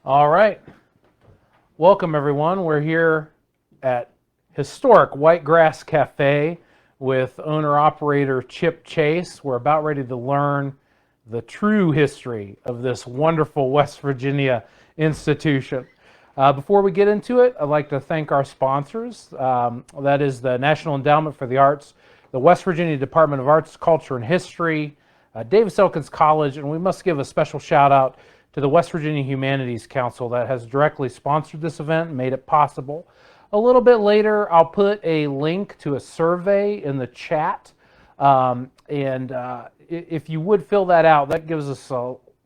All right. Welcome, everyone. We're here at historic Whitegrass Cafe with owner-operator Chip Chase. We're about ready to learn the true history of this wonderful West Virginia institution. Before we get into it, I'd like to thank our sponsors. That is the National Endowment for the Arts, the West Virginia Department of Arts, Culture, and History, Davis Elkins College, and we must give a special shout out to the West Virginia Humanities Council that has directly sponsored this event and made it possible. A little bit later, I'll put a link to a survey in the chat, if you would fill that out, that gives us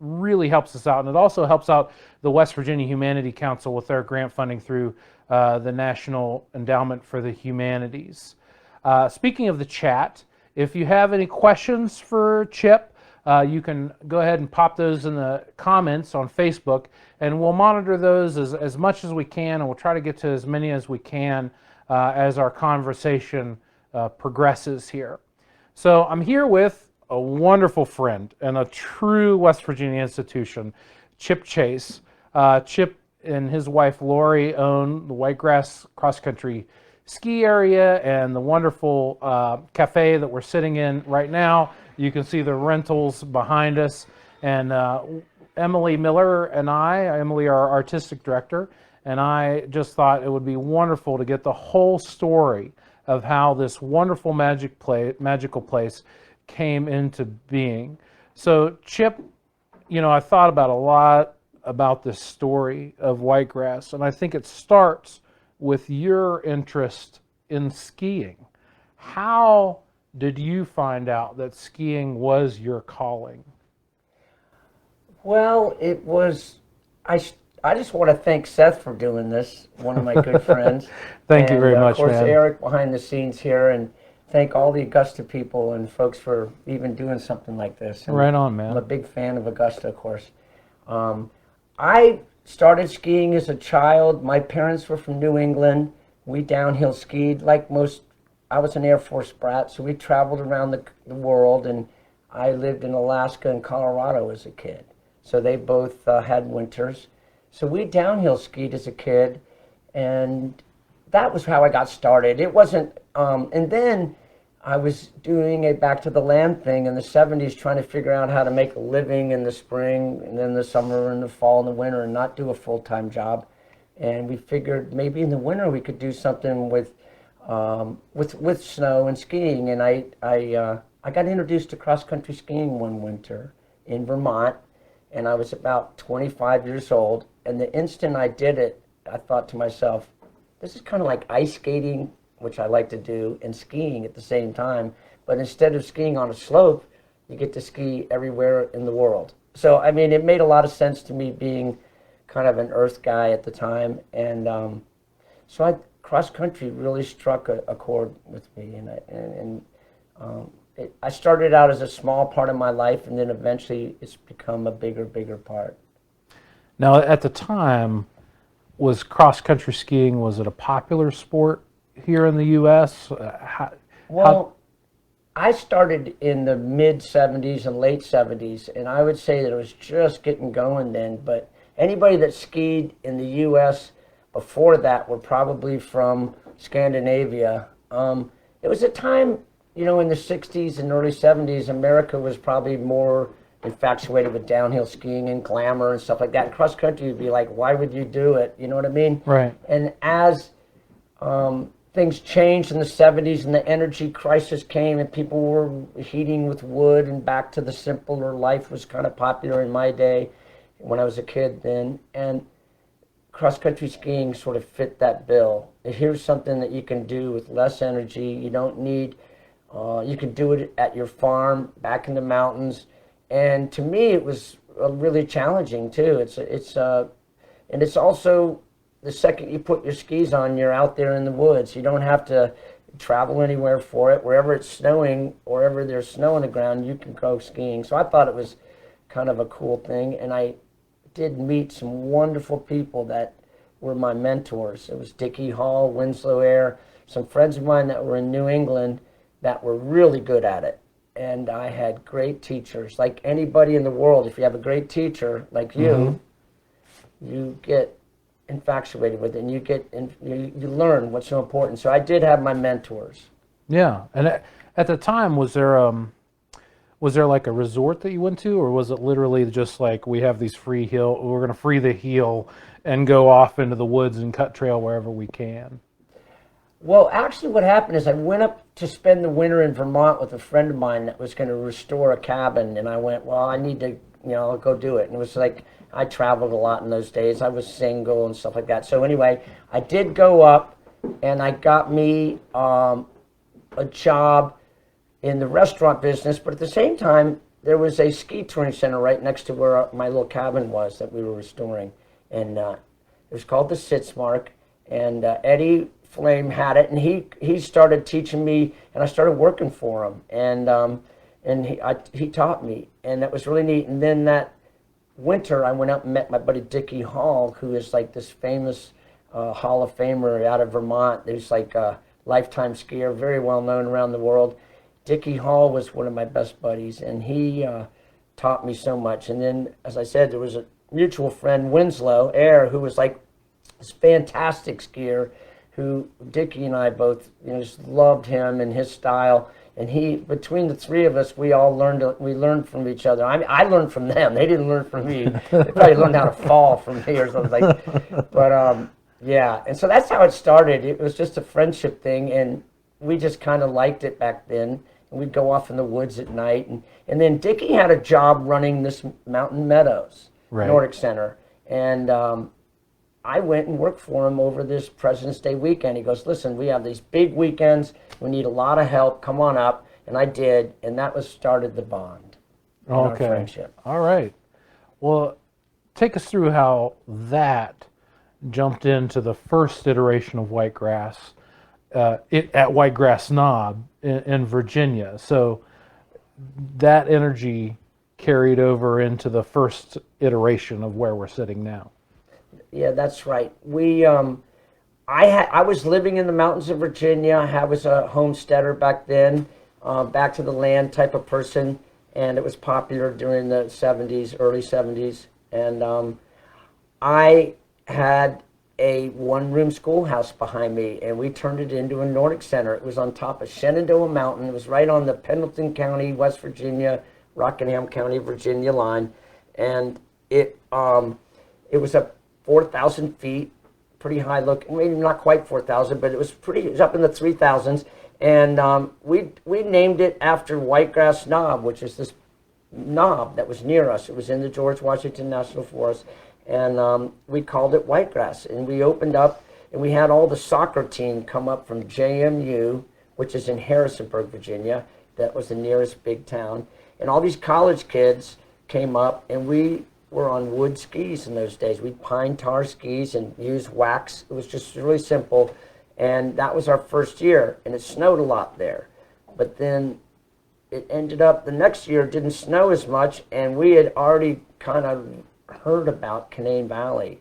really helps us out, and it also helps out the West Virginia Humanity Council with their grant funding through the National Endowment for the Humanities. Speaking of the chat, if you have any questions for Chip, you can go ahead and pop those in the comments on Facebook, and we'll monitor those as much as we can, and we'll try to get to as many as we can as our conversation progresses here. So I'm here with a wonderful friend and a true West Virginia institution, Chip Chase. Chip and his wife Lori own the Whitegrass Cross Country Ski Area and the wonderful cafe that we're sitting in right now. You can see the rentals behind us. And Emily Miller and Emily, our artistic director, and I just thought it would be wonderful to get the whole story of how this wonderful magical place came into being. So Chip, I thought about a lot about this story of Whitegrass, and I think it starts with your interest in skiing. How did you find out that skiing was your calling? Well, it was, I just want to thank Seth for doing this, one of my good friends. Thank you very much, of course, man. Eric behind the scenes here, and thank all the Augusta people and folks for even doing something like this. And right on, man. I'm a big fan of Augusta, of course. I started skiing as a child. My parents were from New England. We downhill skied like most. I was an Air Force brat, so we traveled around the world, and I lived in Alaska and Colorado as a kid. So they both had winters. So we downhill skied as a kid, and that was how I got started. It wasn't, and then I was doing a back to the land thing in the 70s, trying to figure out how to make a living in the spring and then the summer and the fall and the winter and not do a full-time job. And we figured maybe in the winter we could do something with snow and skiing. And I got introduced to cross-country skiing one winter in Vermont, and I was about 25 years old. And the instant I did it, I thought to myself, this is kind of like ice skating, which I like to do, and skiing at the same time. But instead of skiing on a slope, you get to ski everywhere in the world. So, I mean, it made a lot of sense to me being kind of an earth guy at the time. And cross country really struck a chord with me. I started out as a small part of my life, and then eventually it's become a bigger part. Now, at the time, was cross country skiing, was it a popular sport here in the U.S.? I started in the mid 70s and late 70s, and I would say that it was just getting going then. But anybody that skied in the U.S. before that were probably from Scandinavia. It was a time, in the 60s and early 70s, America was probably more infatuated with downhill skiing and glamour and stuff like that. And cross country would be like, why would you do it? You know what I mean? Right. And as things changed in the 70s and the energy crisis came and people were heating with wood and back to the simpler life was kind of popular in my day when I was a kid then. And cross-country skiing sort of fit that bill. Here's something that you can do with less energy. You don't need, you can do it at your farm, back in the mountains. And to me, it was really challenging too. And it's also, the second you put your skis on, you're out there in the woods. You don't have to travel anywhere for it. Wherever it's snowing, wherever there's snow on the ground, you can go skiing. So I thought it was kind of a cool thing. And I did meet some wonderful people that were my mentors. It was Dickie Hall, Winslow Air, some friends of mine that were in New England that were really good at it. And I had great teachers. Like anybody in the world, if you have a great teacher like you, you get infatuated with it, and you learn what's so important. So I did have my mentors. Yeah. And at the time, was there like a resort that you went to, or was it literally just like we have these we're going to free the heel and go off into the woods and cut trail wherever we can? Well, actually, what happened is I went up to spend the winter in Vermont with a friend of mine that was going to restore a cabin, and I went, well, I need to, go do it. And it was like I traveled a lot in those days. I was single and stuff like that. So anyway, I did go up, and I got me a job in the restaurant business, but at the same time, there was a ski touring center right next to where my little cabin was that we were restoring, and it was called the Sitzmark, and Eddie Flame had it, and he started teaching me, and I started working for him, and he taught me, and that was really neat. And then that winter, I went up and met my buddy Dickie Hall, who is like this famous Hall of Famer out of Vermont. He's like a lifetime skier, very well known around the world. Dickie Hall was one of my best buddies, and he taught me so much. And then, as I said, there was a mutual friend, Winslow Air, who was like this fantastic skier, who Dickie and I both just loved him and his style. And between the three of us, we learned from each other. I learned from them. They didn't learn from me. They probably learned how to fall from me or something like. But yeah, and so that's how it started. It was just a friendship thing, and we just kind of liked it back then. And we'd go off in the woods at night, and then Dickie had a job running this Mountain Meadows Nordic Center, and I went and worked for him over this President's Day weekend. He goes, listen, we have these big weekends. We need a lot of help. Come on up. And I did, and that started the bond in our friendship. All right. Well, take us through how that jumped into the first iteration of Whitegrass at Whitegrass Knob in Virginia. So that energy carried over into the first iteration of where we're sitting now. Yeah, that's right. I was living in the mountains of Virginia. I was a homesteader back then, back to the land type of person, and it was popular during the 70s, early 70s. And I had a one-room schoolhouse behind me, and we turned it into a Nordic Center. It was on top of Shenandoah Mountain. It was right on the Pendleton County, West Virginia, Rockingham County, Virginia line, and it was up 4,000 feet, pretty high look, maybe not quite 4,000, but it was up in the 3,000s. And we named it after Whitegrass Knob, which is this knob that was near us. It was in the George Washington National Forest. And we called it Whitegrass. And we opened up, and we had all the soccer team come up from JMU, which is in Harrisonburg, Virginia. That was the nearest big town. And all these college kids came up, and we were on wood skis in those days. We'd pine tar skis and use wax. It was just really simple. And that was our first year, and it snowed a lot there. But then it ended up the next year it didn't snow as much, and we had already kind of heard about Canaan Valley.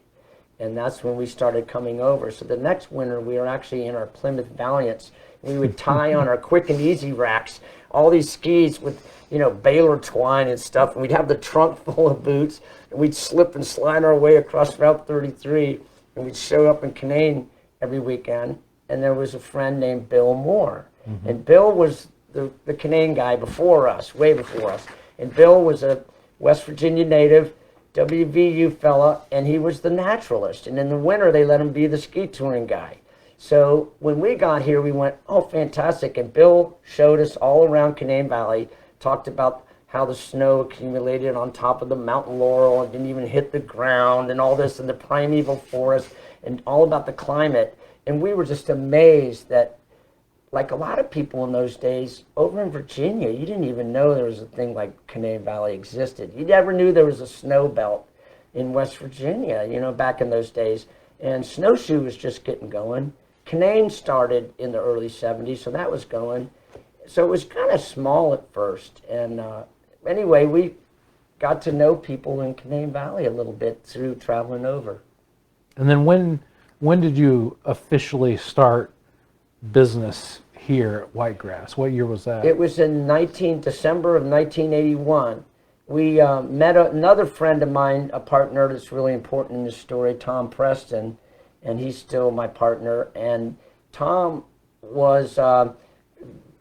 And that's when we started coming over. So the next winter, we were actually in our Plymouth Valiants. We would tie on our quick and easy racks all these skis with, baler twine and stuff. And we'd have the trunk full of boots. And we'd slip and slide our way across Route 33. And we'd show up in Canaan every weekend. And there was a friend named Bill Moore. Mm-hmm. And Bill was the Canaan guy before us, way before us. And Bill was a West Virginia native, WVU fella, and he was the naturalist. And in the winter, they let him be the ski touring guy. So when we got here, we went, oh, fantastic. And Bill showed us all around Canaan Valley, talked about how the snow accumulated on top of the mountain laurel and didn't even hit the ground and all this, and the primeval forest, and all about the climate. And we were just amazed that, like a lot of people in those days, over in Virginia, you didn't even know there was a thing like Canaan Valley existed. You never knew there was a snow belt in West Virginia, back in those days. And snowshoe was just getting going. Canaan started in the early 70s, so that was going. So it was kind of small at first. And anyway, we got to know people in Canaan Valley a little bit through traveling over. And then when did you officially start business here at Whitegrass? What year was that? It was in December of 1981. we met another friend of mine, a partner that's really important in this story, Tom Preston, and he's still my partner. And Tom was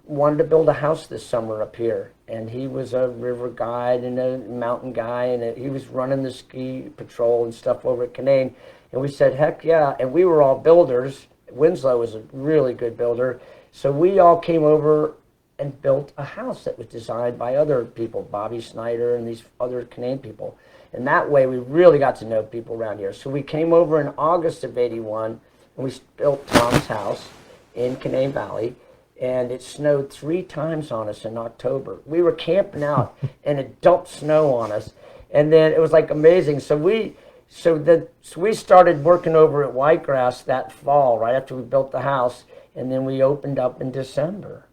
wanted to build a house this summer up here, and he was a river guide and a mountain guy, and he was running the ski patrol and stuff over at Canaan. And we said, heck yeah, and we were all builders. Winslow was a really good builder, so we all came over and built a house that was designed by other people, Bobby Snyder and these other Canaan people. And that way we really got to know people around here. So we came over in August of '81, and we built Tom's house in Canaan Valley, and it snowed 3 times on us in October. We were camping out, and it dumped snow on us, and then it was like amazing. So we started working over at Whitegrass that fall, right after we built the house, and then we opened up in December.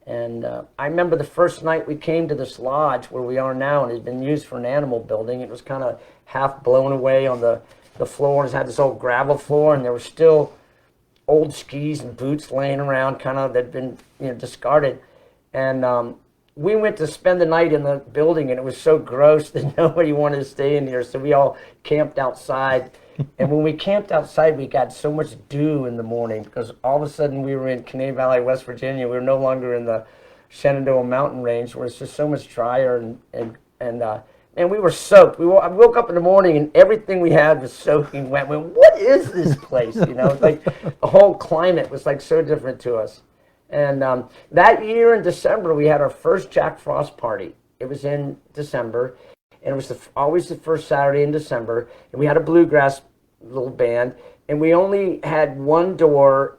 And I remember the first night we came to this lodge where we are now, and it had been used for an animal building. It was kind of half blown away on the floor, and it had this old gravel floor, and there were still old skis and boots laying around, kind of, that had been discarded. And we went to spend the night in the building, and it was so gross that nobody wanted to stay in here, so we all camped outside. And when we camped outside, we got so much dew in the morning, because all of a sudden we were in Canaan Valley, West Virginia. We were no longer in the Shenandoah mountain range, where it's just so much drier, and we were soaked. I woke up in the morning, and everything we had was soaking wet. We went, what is this place? It's like the whole climate was like so different to us. And that year in December, we had our first Jack Frost party. It was in December, and it was always the first Saturday in December, and we had a bluegrass little band, and we only had one door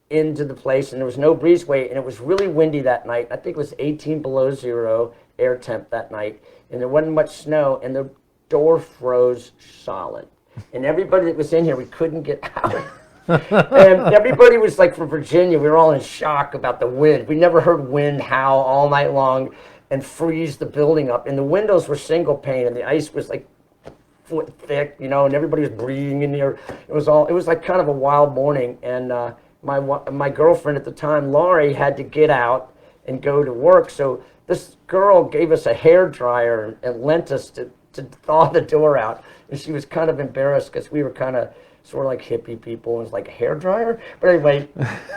into the place, and there was no breezeway, and it was really windy that night. I think it was 18 below zero air temp that night, and there wasn't much snow, and the door froze solid. And everybody that was in here, we couldn't get out. And everybody was like from Virginia. We were all in shock about the wind. We never heard wind howl all night long and freeze the building up. And the windows were single pane, and the ice was like foot thick, and everybody was breathing in here. It was like kind of a wild morning. And my girlfriend at the time, Laurie, had to get out and go to work. So this girl gave us a hair dryer and lent us to thaw the door out. And she was kind of embarrassed, because we were kind of sort of like hippie people. It was like a hair dryer. But anyway,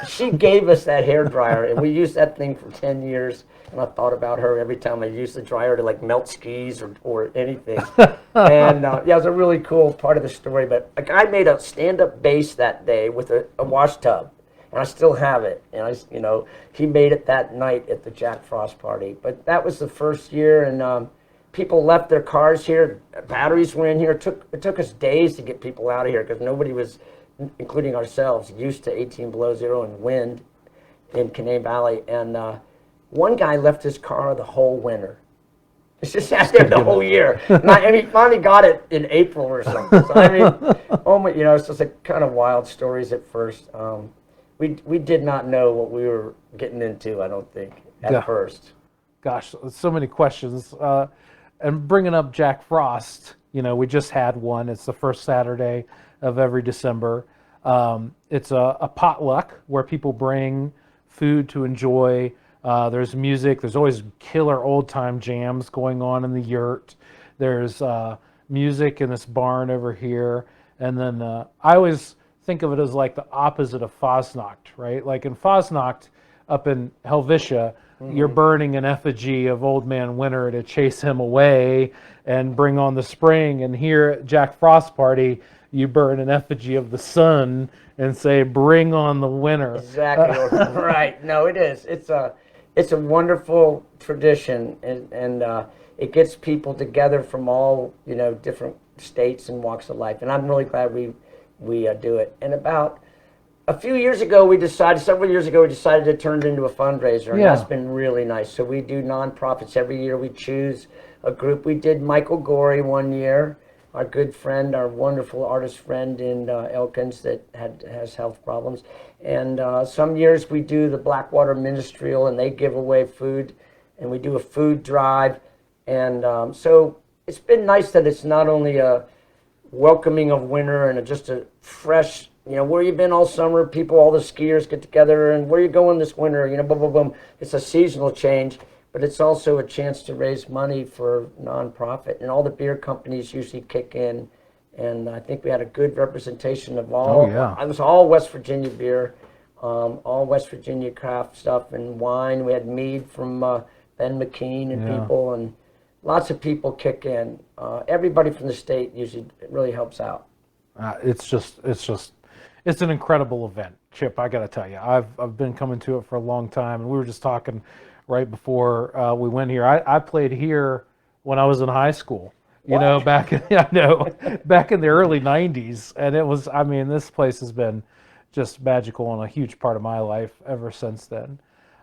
she gave us that hair dryer, and we used that thing for 10 years. And I thought about her every time I used the dryer to like melt skis or anything. And yeah, it was a really cool part of the story. But a guy made a stand-up bass that day with a wash tub, and I still have it. And he made it that night at the Jack Frost party. But that was the first year, and people left their cars here. Batteries were in here. It took us days to get people out of here, because nobody was, including ourselves, used to 18 below zero and wind in Canaan Valley. And one guy left his car the whole winter. It's just sat there the whole year. And he finally got it in April or something. So it's just like kind of wild stories at first. We did not know what we were getting into, I don't think, at first. Gosh, so many questions. And bringing up Jack Frost, we just had one. It's the first Saturday of every December. It's a potluck where people bring food to enjoy. There's music. There's always killer old-time jams going on in the yurt. There's music in this barn over here. And then I always think of it as like the opposite of Fasnacht, right? Like in Fasnacht up in Helvetia, you're burning an effigy of Old Man Winter to chase him away and bring on the spring. And here at Jack Frost Party, you burn an effigy of the sun and say, bring on the winter. Exactly. Right. No, it is. It's a wonderful tradition, and it gets people together from all, different states and walks of life. And I'm really glad we do it. And about several years ago, we decided to turn it into a fundraiser, and that's been really nice. So we do nonprofits every year. We choose a group. We did Michael Gorey one year, our good friend, our wonderful artist friend in Elkins that has health problems. And some years we do the Blackwater Ministerial, and they give away food, and we do a food drive. And so it's been nice that it's not only a welcoming of winter and just a fresh, where you been all summer, all the skiers get together, and where you going this winter, boom, boom, boom. It's a seasonal change, but it's also a chance to raise money for nonprofit. And all the beer companies usually kick in. And I think we had a good representation of all. Oh, yeah. It was all West Virginia beer, all West Virginia craft stuff and wine. We had mead from Ben McKean and Yeah. people, and lots of people kick in. Everybody from the state usually really helps out. It's an incredible event, Chip. I got to tell you, I've been coming to it for a long time, and we were just talking right before we went here. I played here when I was in high school. You know, back in, I know, back in the early '90s, and it was. I mean, this place has been just magical and a huge part of my life ever since then.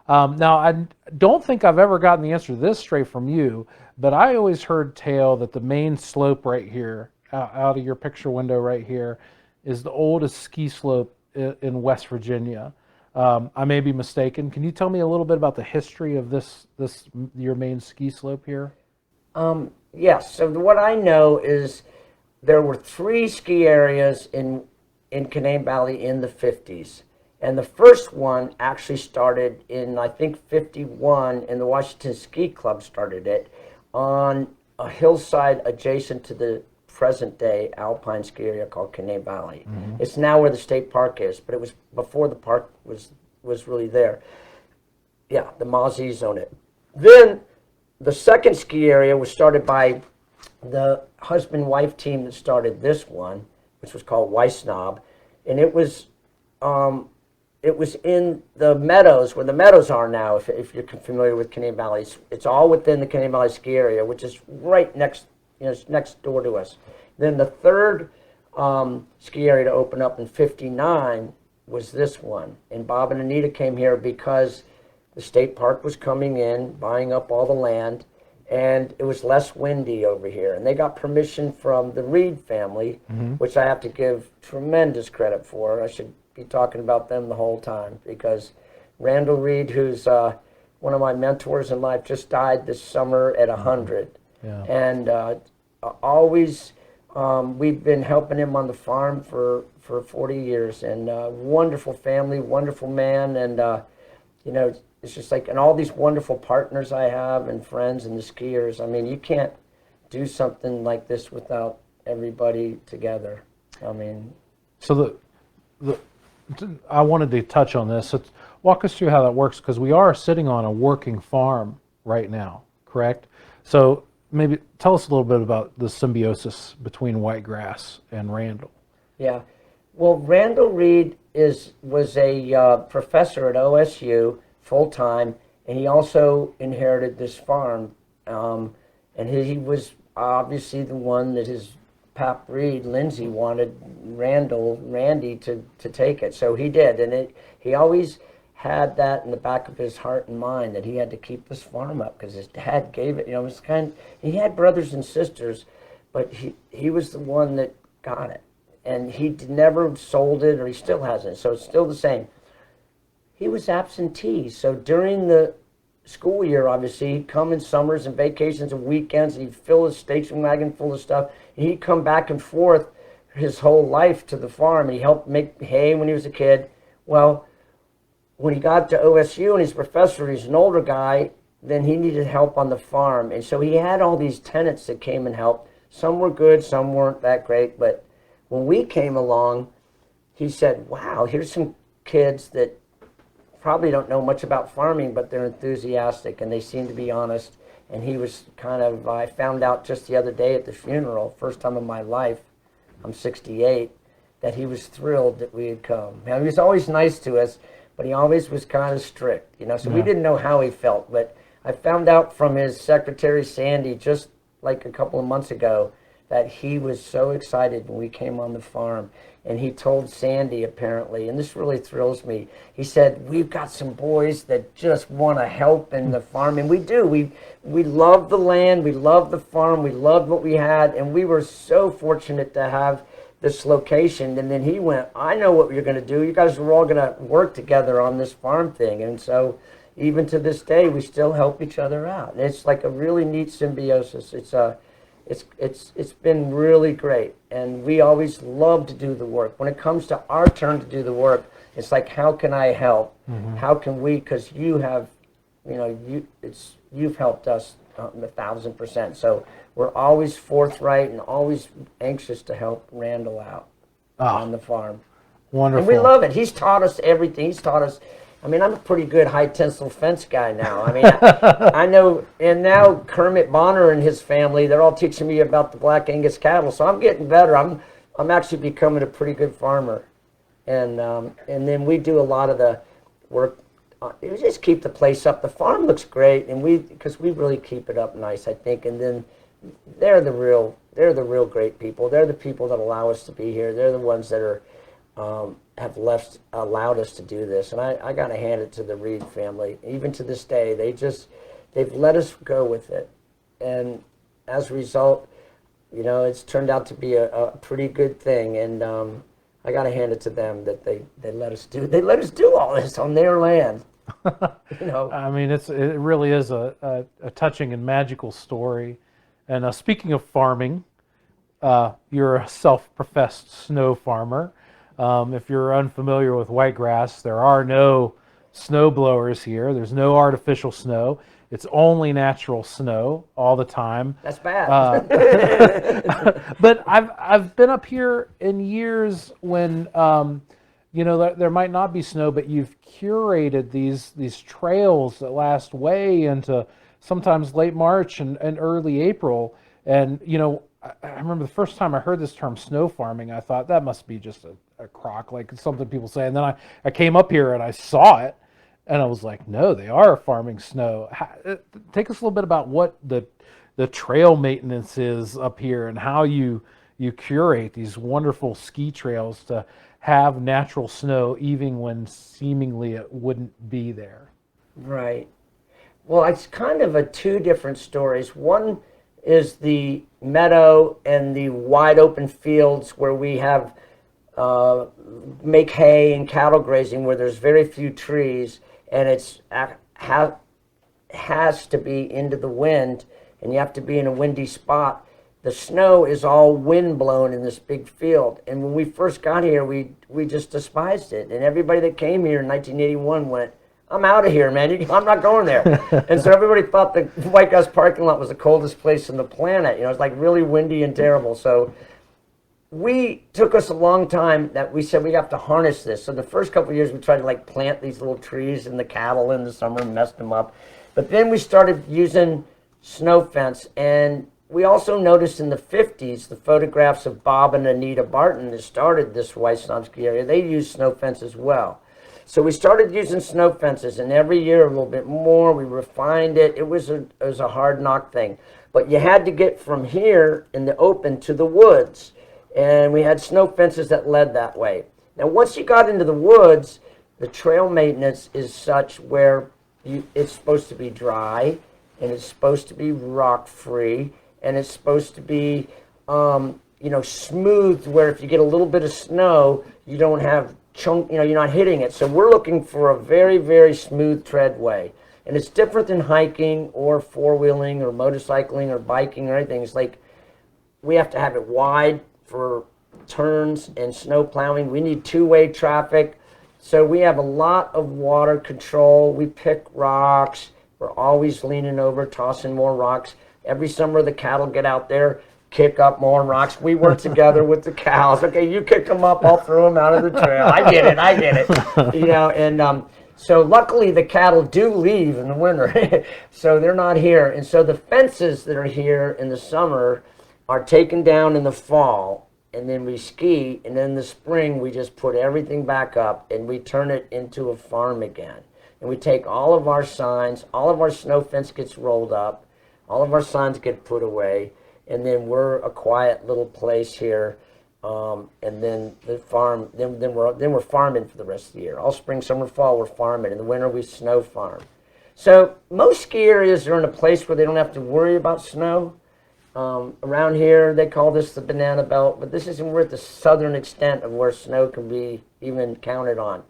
Now, I don't think I've ever gotten the answer to this straight from you, but I always heard tale that the main slope right here, out of your picture window right here, is the oldest ski slope in West Virginia. I may be mistaken. Can you tell me a little bit about the history of this your main ski slope here? Yes. So what I know is there were 3 ski areas in Canaan Valley in the 50s. And the first one actually started in, I think, 51, and the Washington Ski Club started it on a hillside adjacent to the present-day alpine ski area called Canaan Valley. Mm-hmm. It's now where the state park is, but it was before the park was really there. Yeah, the Mozzies own it. Then the second ski area was started by the husband-wife team that started this one, which was called Weissnob, and it was in the meadows, where the meadows are now, if you're familiar with Canaan Valley. It's all within the Canaan Valley ski area, which is right next, it's next door to us. Then the third ski area to open up in 59 was this one. And Bob and Anita came here because the state park was coming in, buying up all the land, and it was less windy over here. And they got permission from the Reed family, mm-hmm. which I have to give tremendous credit for. I should be talking about them the whole time, because Randall Reed, who's one of my mentors in life, just died this summer at 100. Yeah. And always, we've been helping him on the farm for 40 years, and wonderful family, wonderful man, and you know, it's just like, and all these wonderful partners I have and friends and the skiers. I mean, you can't do something like this without everybody together. I mean, so I wanted to touch on this. So walk us through how that works, because we are sitting on a working farm right now, correct? So maybe tell us a little bit about the symbiosis between Whitegrass and Randall. Yeah, well, Randall Reed was a professor at OSU full-time, and he also inherited this farm, and he was obviously the one that his pap Reed, Lindsay, wanted Randy to take it, so he did. And he always had that in the back of his heart and mind, that he had to keep this farm up because his dad gave it. You know, it was he had brothers and sisters, but he was the one that got it, and he never sold it, or he still hasn't, so it's still the same. He was absentee, so during the school year, obviously, he'd come in summers and vacations and weekends, and he'd fill his station wagon full of stuff, and he'd come back and forth his whole life to the farm, and he helped make hay when he was a kid. Well, when he got to OSU and he's a professor, he's an older guy, then he needed help on the farm, and so he had all these tenants that came and helped. Some were good, some weren't that great, but when we came along, he said, wow, here's some kids that probably don't know much about farming, but they're enthusiastic and they seem to be honest. And he was I found out just the other day at the funeral, first time in my life, I'm 68, that he was thrilled that we had come. Now, he was always nice to us, but he always was kind of strict, you know, so we didn't know how he felt. But I found out from his secretary, Sandy, just like a couple of months ago, that he was so excited when we came on the farm. And he told Sandy, apparently, and this really thrills me, he said, we've got some boys that just want to help in the farm. And we do. We love the land. We love the farm. We loved what we had. And we were so fortunate to have this location. And then he went, I know what you're going to do. You guys are all going to work together on this farm thing. And so even to this day, we still help each other out. And it's like a really neat symbiosis. It's been really great, and we always love to do the work. When it comes to our turn to do the work, it's like, how can I help? Mm-hmm. How can we? Because you have you've helped us 1,000%. So we're always forthright and always anxious to help Randall out on the farm. Wonderful. And we love it. He's taught us everything. He's taught us. I mean, I'm a pretty good high tensile fence guy now. I mean, I know. And now Kermit Bonner and his family, they're all teaching me about the Black Angus cattle. So I'm getting better. I'm actually becoming a pretty good farmer. And then we do a lot of the work. We just keep the place up. The farm looks great, and because we really keep it up nice, I think. And then they're the real great people. They're the people that allow us to be here. They're the ones that are have allowed us to do this. And I got to hand it to the Reed family. Even to this day, they've let us go with it. And as a result, it's turned out to be a pretty good thing. And I got to hand it to them that they let us do all this on their land. I mean, it really is a touching and magical story. And speaking of farming, you're a self-professed snow farmer. If you're unfamiliar with Whitegrass, there are no snow blowers here. There's no artificial snow. It's only natural snow all the time. That's bad. But I've been up here in years when there might not be snow, but you've curated these trails that last way into sometimes late March and early April. And I remember the first time I heard this term snow farming, I thought that must be just a crock, like something people say. And then I came up here and I saw it, and I was like, no, they are farming snow. Take us a little bit about what the trail maintenance is up here and how you curate these wonderful ski trails to have natural snow even when seemingly it wouldn't be there. Right. Well, it's kind of two different stories. One is the meadow and the wide open fields where we have make hay and cattle grazing, where there's very few trees, and has to be into the wind, and you have to be in a windy spot. The snow is all wind blown in this big field, and when we first got here, we just despised it, and everybody that came here in 1981 went, I'm out of here, man. I'm not going there. And so everybody thought the White House parking lot was the coldest place on the planet. It's like really windy and terrible. So took us a long time that we said we have to harness this. So the first couple of years we tried to plant these little trees in the cattle in the summer and messed them up. But then we started using snow fence. And we also noticed in the 50s, the photographs of Bob and Anita Barton that started this Wysonomski area, they used snow fence as well. So we started using snow fences, and every year a little bit more. We refined it. It was a hard knock thing. But you had to get from here in the open to the woods, and we had snow fences that led that way. Now, once you got into the woods, the trail maintenance is such where it's supposed to be dry, and it's supposed to be rock-free, and it's supposed to be smooth, where if you get a little bit of snow, you don't have you're not hitting it. So we're looking for a very, very smooth treadway. And it's different than hiking or four-wheeling or motorcycling or biking or anything. It's like we have to have it wide for turns and snow plowing. We need two-way traffic. So we have a lot of water control. We pick rocks. We're always leaning over, tossing more rocks. Every summer the cattle get out there, kick up more rocks. We work together with the cows. Okay, you kick them up, I'll throw them out of the trail. I get it. And so luckily the cattle do leave in the winter. So they're not here. And so the fences that are here in the summer are taken down in the fall, and then we ski, and then in the spring we just put everything back up and we turn it into a farm again. And we take all of our signs, all of our snow fence gets rolled up, all of our signs get put away, and then we're a quiet little place here, and then the farm. Then we're farming for the rest of the year. All spring, summer, fall, we're farming. In the winter, we snow farm. So most ski areas are in a place where they don't have to worry about snow. Around here, they call this the banana belt, but we're at the southern extent of where snow can be even counted on.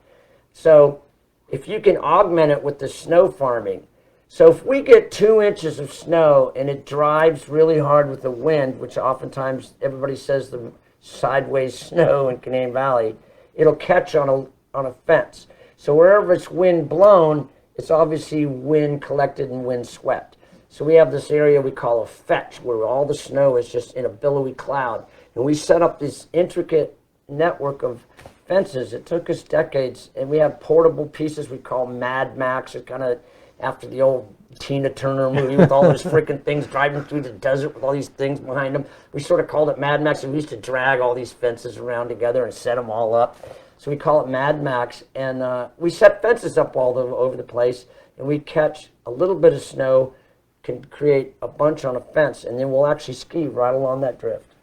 So if you can augment it with the snow farming. So if we get 2 inches of snow and it drives really hard with the wind, which oftentimes everybody says the sideways snow in Canadian Valley, it'll catch on a fence. So wherever it's wind blown, It's obviously wind collected and wind swept. So we have this area we call a fetch, where all the snow is just in a billowy cloud. And we set up this intricate network of fences. It took us decades, and we have portable pieces we call Mad Max. It's kind of after the old Tina Turner movie with all those freaking things driving through the desert with all these things behind them. We sort of called it Mad Max, and we used to drag all these fences around together and set them all up. So we call it Mad Max, and we set fences up all over the place, and we catch a little bit of snow, can create a bunch on a fence, and then we'll actually ski right along that drift.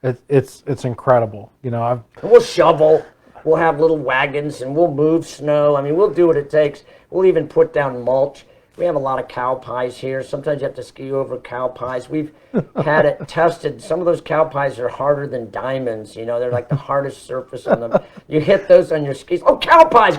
It's incredible. You know, And we'll shovel. We'll have little wagons, and we'll move snow. I mean, we'll do what it takes. We'll even put down mulch. We have a lot of cow pies here. Sometimes you have to ski over cow pies. We've had it tested. Some of those cow pies are harder than diamonds. You know, they're like the hardest surface on them. You hit those on your skis. Oh, cow pies!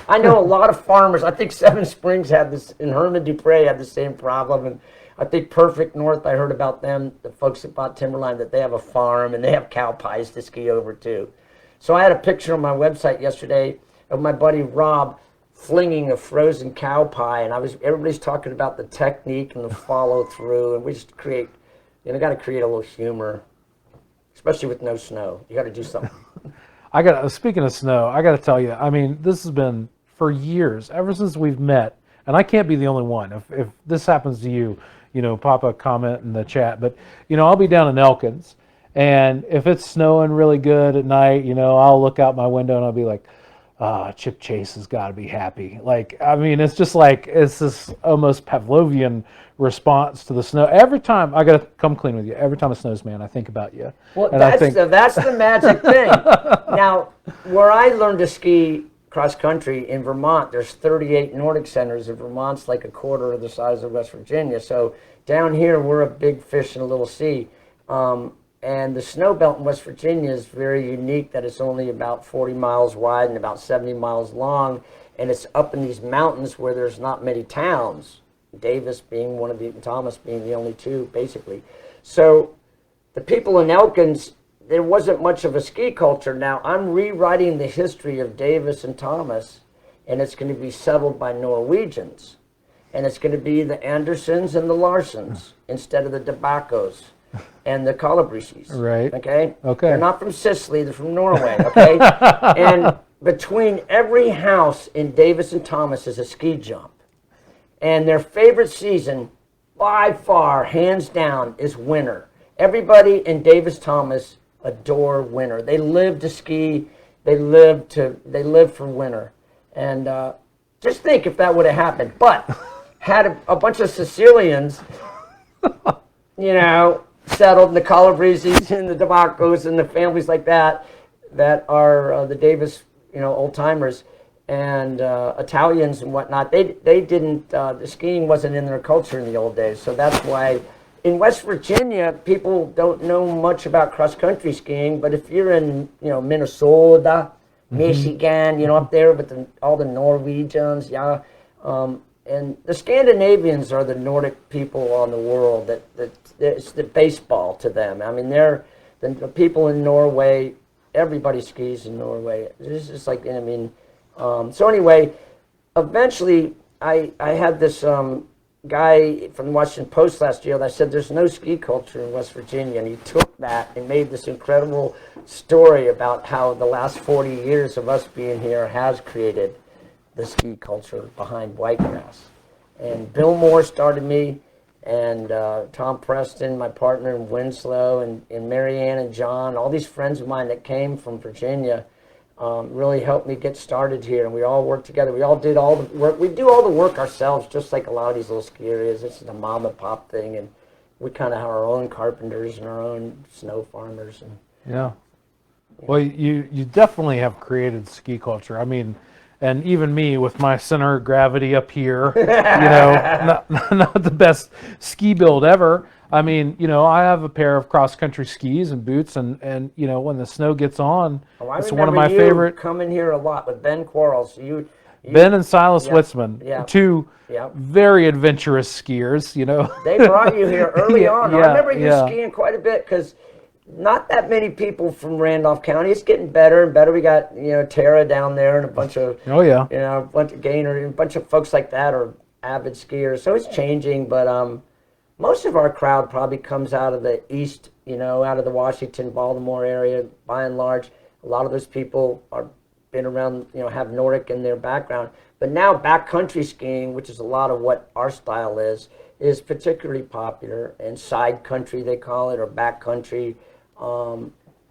I know a lot of farmers. I think Seven Springs had this, and Herman Dupre had the same problem. And I think Perfect North, I heard about them, the folks that bought Timberline, that they have a farm and they have cow pies to ski over too. So I had a picture on my website yesterday of my buddy Rob flinging a frozen cow pie, and everybody's talking about the technique and the follow through, and we just got to create a little humor, especially with no snow. You got to do something. Speaking of snow, I got to tell you, I mean, this has been for years, ever since we've met, and I can't be the only one. If this happens to you, you know, pop a comment in the chat. But, you know, I'll be down in Elkins, and if it's snowing really good at night, you know, I'll look out my window and I'll be like, Chip Chase has got to be happy. Like, I mean, it's just like, it's this almost Pavlovian response to the snow. Every time, I got to come clean with you, every time it snows, man, I think about you. Well, that's the magic thing. Now, where I learned to ski cross country in Vermont, there's 38 Nordic centers, and Vermont's like a quarter of the size of West Virginia. So down here, we're a big fish in a little sea. And the snow belt in West Virginia is very unique, that it's only about 40 miles wide and about 70 miles long. And it's up in these mountains where there's not many towns, Davis being one of the, Thomas being the only two, basically. So the people in Elkins, there wasn't much of a ski culture. Now I'm rewriting the history of Davis and Thomas, and it's going to be settled by Norwegians. And it's going to be the Andersons and the Larsons instead of the Debaccos and the Calabrisis. Right. Okay? Okay. They're not from Sicily, they're from Norway, okay? And between every house in Davis and Thomas is a ski jump. And their favorite season, by far, hands down, is winter. Everybody in Davis Thomas adore winter. They live to ski, they live for winter. And just think if that would have happened. But had a bunch of Sicilians, you know, settled in the Calabrisis and the Debaccos and the families like that are the Davis, you know, old timers and Italians and whatnot. They didn't, the skiing wasn't in their culture in the old days. So that's why in West Virginia, people don't know much about cross-country skiing. But if you're in, you know, Minnesota, Michigan, you know, up there with all the Norwegians, yeah, and the Scandinavians are the Nordic people on the world that it's the baseball to them. I mean, they're the people in Norway. Everybody skis in Norway. It's just like, I mean, so anyway, eventually I had this guy from the Washington Post last year that said there's no ski culture in West Virginia, and he took that and made this incredible story about how the last 40 years of us being here has created the ski culture behind Whitegrass. And Bill Moore started me, and Tom Preston, my partner in Winslow, and Marianne and John, all these friends of mine that came from Virginia really helped me get started here, and we all worked together. We all did all the work. We do all the work ourselves, just like a lot of these little ski areas. This is a mom and pop thing, and we kind of have our own carpenters and our own snow farmers. And yeah. Well, you definitely have created ski culture. I mean, and even me with my center of gravity up here, you know, not the best ski build ever. I mean, you know, I have a pair of cross-country skis and boots, and you know, when the snow gets on, it's one of my favorite. Coming here a lot with Ben Quarles. Ben and Silas Witzman, two very adventurous skiers. You know, they brought you here early on. I remember you skiing quite a bit because not that many people from Randolph County. It's getting better and better. We got, Tara down there and a bunch of, Oh yeah. a bunch of Gainer and a bunch of folks like that are avid skiers. So it's changing, but most of our crowd probably comes out of the east, out of the Washington, Baltimore area by and large. A lot of those people are been around, have Nordic in their background. But now backcountry skiing, which is a lot of what our style is particularly popular. And side country, they call it, or backcountry.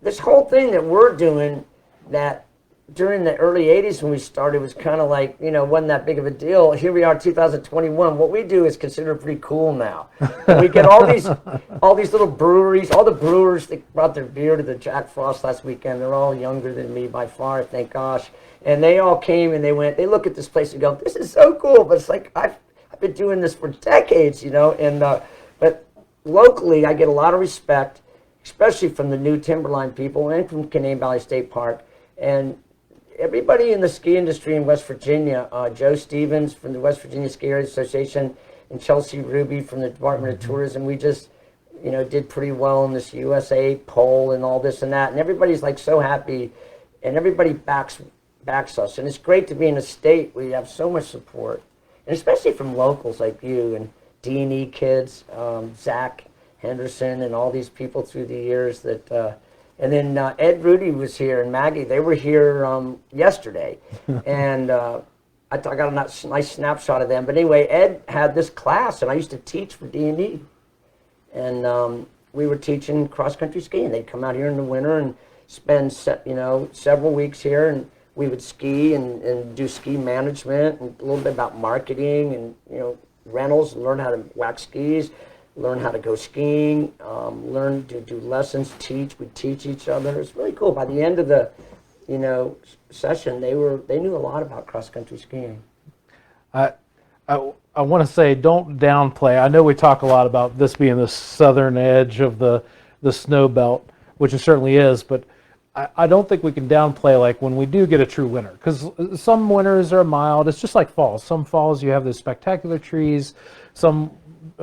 This whole thing that we're doing that during the early 80s when we started was kind of like, wasn't that big of a deal. Here we are, 2021. What we do is considered pretty cool now. And we get all these little breweries, all the brewers that brought their beer to the Jack Frost last weekend. They're all younger than me by far, thank gosh. And they all came and they look at this place and go, this is so cool. But it's like, I've been doing this for decades, and but locally I get a lot of respect, especially from the new Timberline people and from Canaan Valley State Park. And everybody in the ski industry in West Virginia, Joe Stevens from the West Virginia Ski Areas Association and Chelsea Ruby from the Department of Tourism, we just, did pretty well in this USA poll and all this and that. And everybody's like so happy and everybody backs us. And it's great to be in a state where you have so much support, and especially from locals like you and D&E kids, Zach Henderson and all these people through the years that, and then Ed Rudy was here and Maggie, they were here yesterday. And I got a nice snapshot of them. But anyway, Ed had this class and I used to teach for D&E. And we were teaching cross-country skiing. They'd come out here in the winter and spend, several weeks here, and we would ski and do ski management and a little bit about marketing and, rentals, and learn how to wax skis, learn how to go skiing, learn to do lessons, teach. We teach each other. It's really cool. By the end of the, session, they knew a lot about cross-country skiing. I want to say, don't downplay. I know we talk a lot about this being the southern edge of the snow belt, which it certainly is, but I don't think we can downplay like when we do get a true winter, because some winters are mild. It's just like falls. Some falls you have these spectacular trees. Some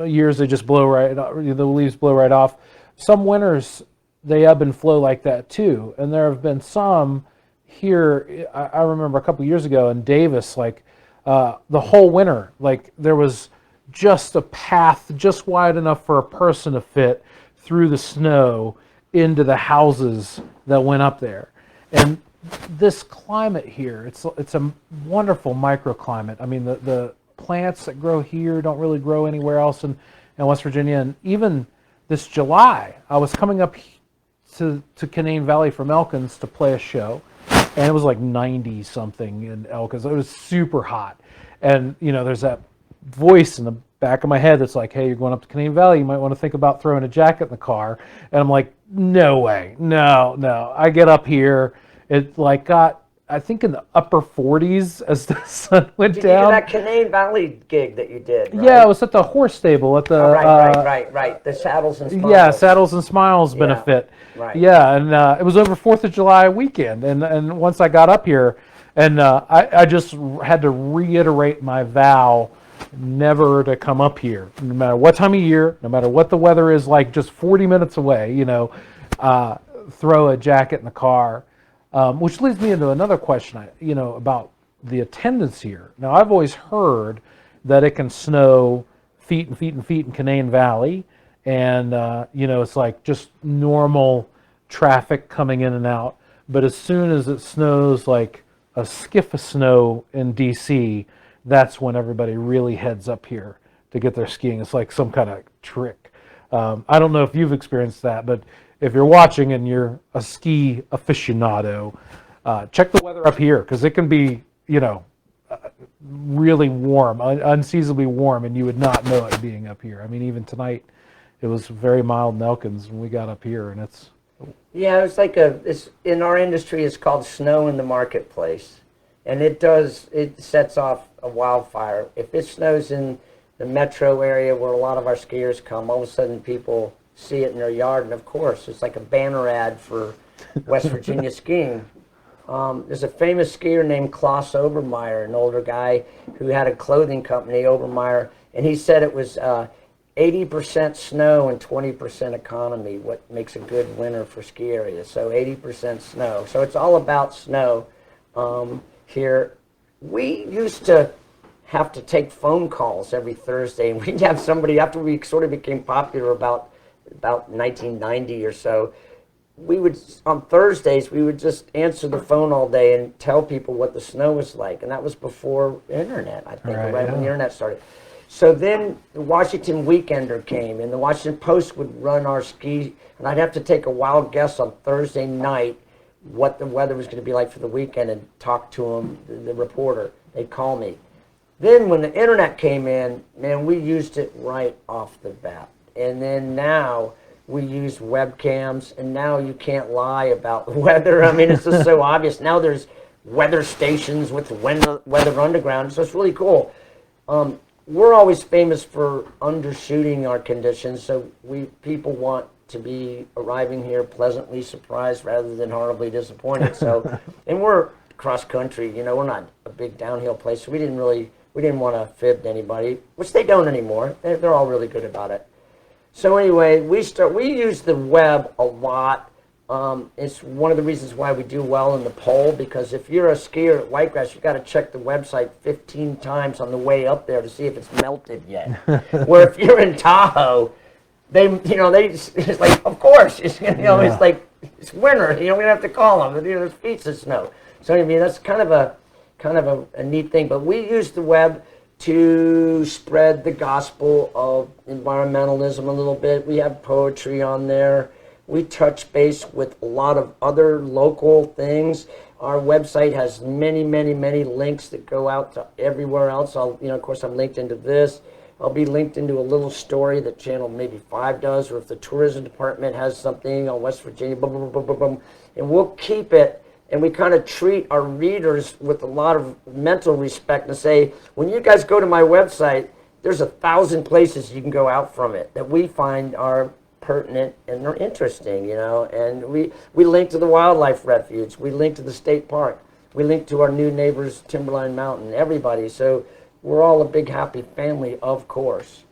years they just blow right, the leaves blow right off. Some winters they ebb and flow like that too. And there have been some here. I remember a couple years ago in Davis, like the whole winter, like there was just a path just wide enough for a person to fit through the snow into the houses that went up there. And this climate here, it's a wonderful microclimate. I mean, the plants that grow here don't really grow anywhere else in West Virginia. And even this July, I was coming up to Canaan Valley from Elkins to play a show, and it was like 90 something in Elkins. It was super hot. And, there's that voice in the back of my head that's like, hey, you're going up to Canaan Valley, you might want to think about throwing a jacket in the car. And I'm like, no way, no. I get up here, it like got, I think, in the upper 40s as the sun went down. You did that Canaan Valley gig that you did, right? Yeah, it was at the horse stable at the... Right. The Saddles and Smiles. Yeah, Saddles and Smiles benefit. Right. Yeah, and it was over 4th of July weekend. And once I got up here, and I just had to reiterate my vow never to come up here, no matter what time of year, no matter what the weather is like, just 40 minutes away, throw a jacket in the car. Which leads me into another question, about the attendance here. Now, I've always heard that it can snow feet and feet and feet in Canaan Valley, and it's like just normal traffic coming in and out. But as soon as it snows like a skiff of snow in DC, that's when everybody really heads up here to get their skiing. It's like some kind of trick. I don't know if you've experienced that, but if you're watching and you're a ski aficionado, check the weather up here, because it can be, really warm, unseasonably warm, and you would not know it being up here. I mean, even tonight, it was very mild in Elkins when we got up here, and it's... Yeah, it's like in our industry, it's called snow in the marketplace. And it sets off a wildfire. If it snows in the metro area where a lot of our skiers come, all of a sudden people see it in their yard, and of course, it's like a banner ad for West Virginia skiing. There's a famous skier named Klaus Obermeyer, an older guy who had a clothing company, Obermeyer, and he said it was 80% snow and 20% economy, what makes a good winter for ski areas. So 80% snow. So it's all about snow here. We used to have to take phone calls every Thursday, and we'd have somebody, after we sort of became popular about 1990 or so, we would, on Thursdays, we would just answer the phone all day and tell people what the snow was like. And that was before internet, I think, right when the internet started. So then the Washington Weekender came, and the Washington Post would run our ski, and I'd have to take a wild guess on Thursday night what the weather was going to be like for the weekend and talk to them, the reporter. They'd call me. Then when the internet came in, man, we used it right off the bat. And then now we use webcams, and now you can't lie about the weather. I mean, it's just so obvious. Now there's weather stations with Weather Underground, so it's really cool. We're always famous for undershooting our conditions, so people want to be arriving here pleasantly surprised rather than horribly disappointed. So, and we're cross country, you know, we're not a big downhill place, so we didn't want to fib to anybody, which they don't anymore. They're all really good about it. So anyway, we use the web a lot. It's one of the reasons why we do well in the poll, because if you're a skier at Whitegrass, you've got to check the website 15 times on the way up there to see if it's melted yet. Where if you're in Tahoe, it's like, of course, it's like, it's winter, we don't have to call them, there's feet of snow. So I mean, that's kind of a neat thing. But we use the web to spread the gospel of environmentalism a little bit. We have poetry on there. We touch base with a lot of other local things. Our website has many, many, many links that go out to everywhere else. Of course, I'm linked into this. I'll be linked into a little story that Channel maybe 5 does, or if the tourism department has something on West Virginia, boom, boom, boom, boom, boom. And we'll keep it, and we kind of treat our readers with a lot of mental respect and say, when you guys go to my website, there's 1,000 places you can go out from it that we find are pertinent and they're interesting, and we link to the wildlife refuge, we link to the state park, we link to our new neighbors, Timberline Mountain, everybody. So we're all a big happy family, of course.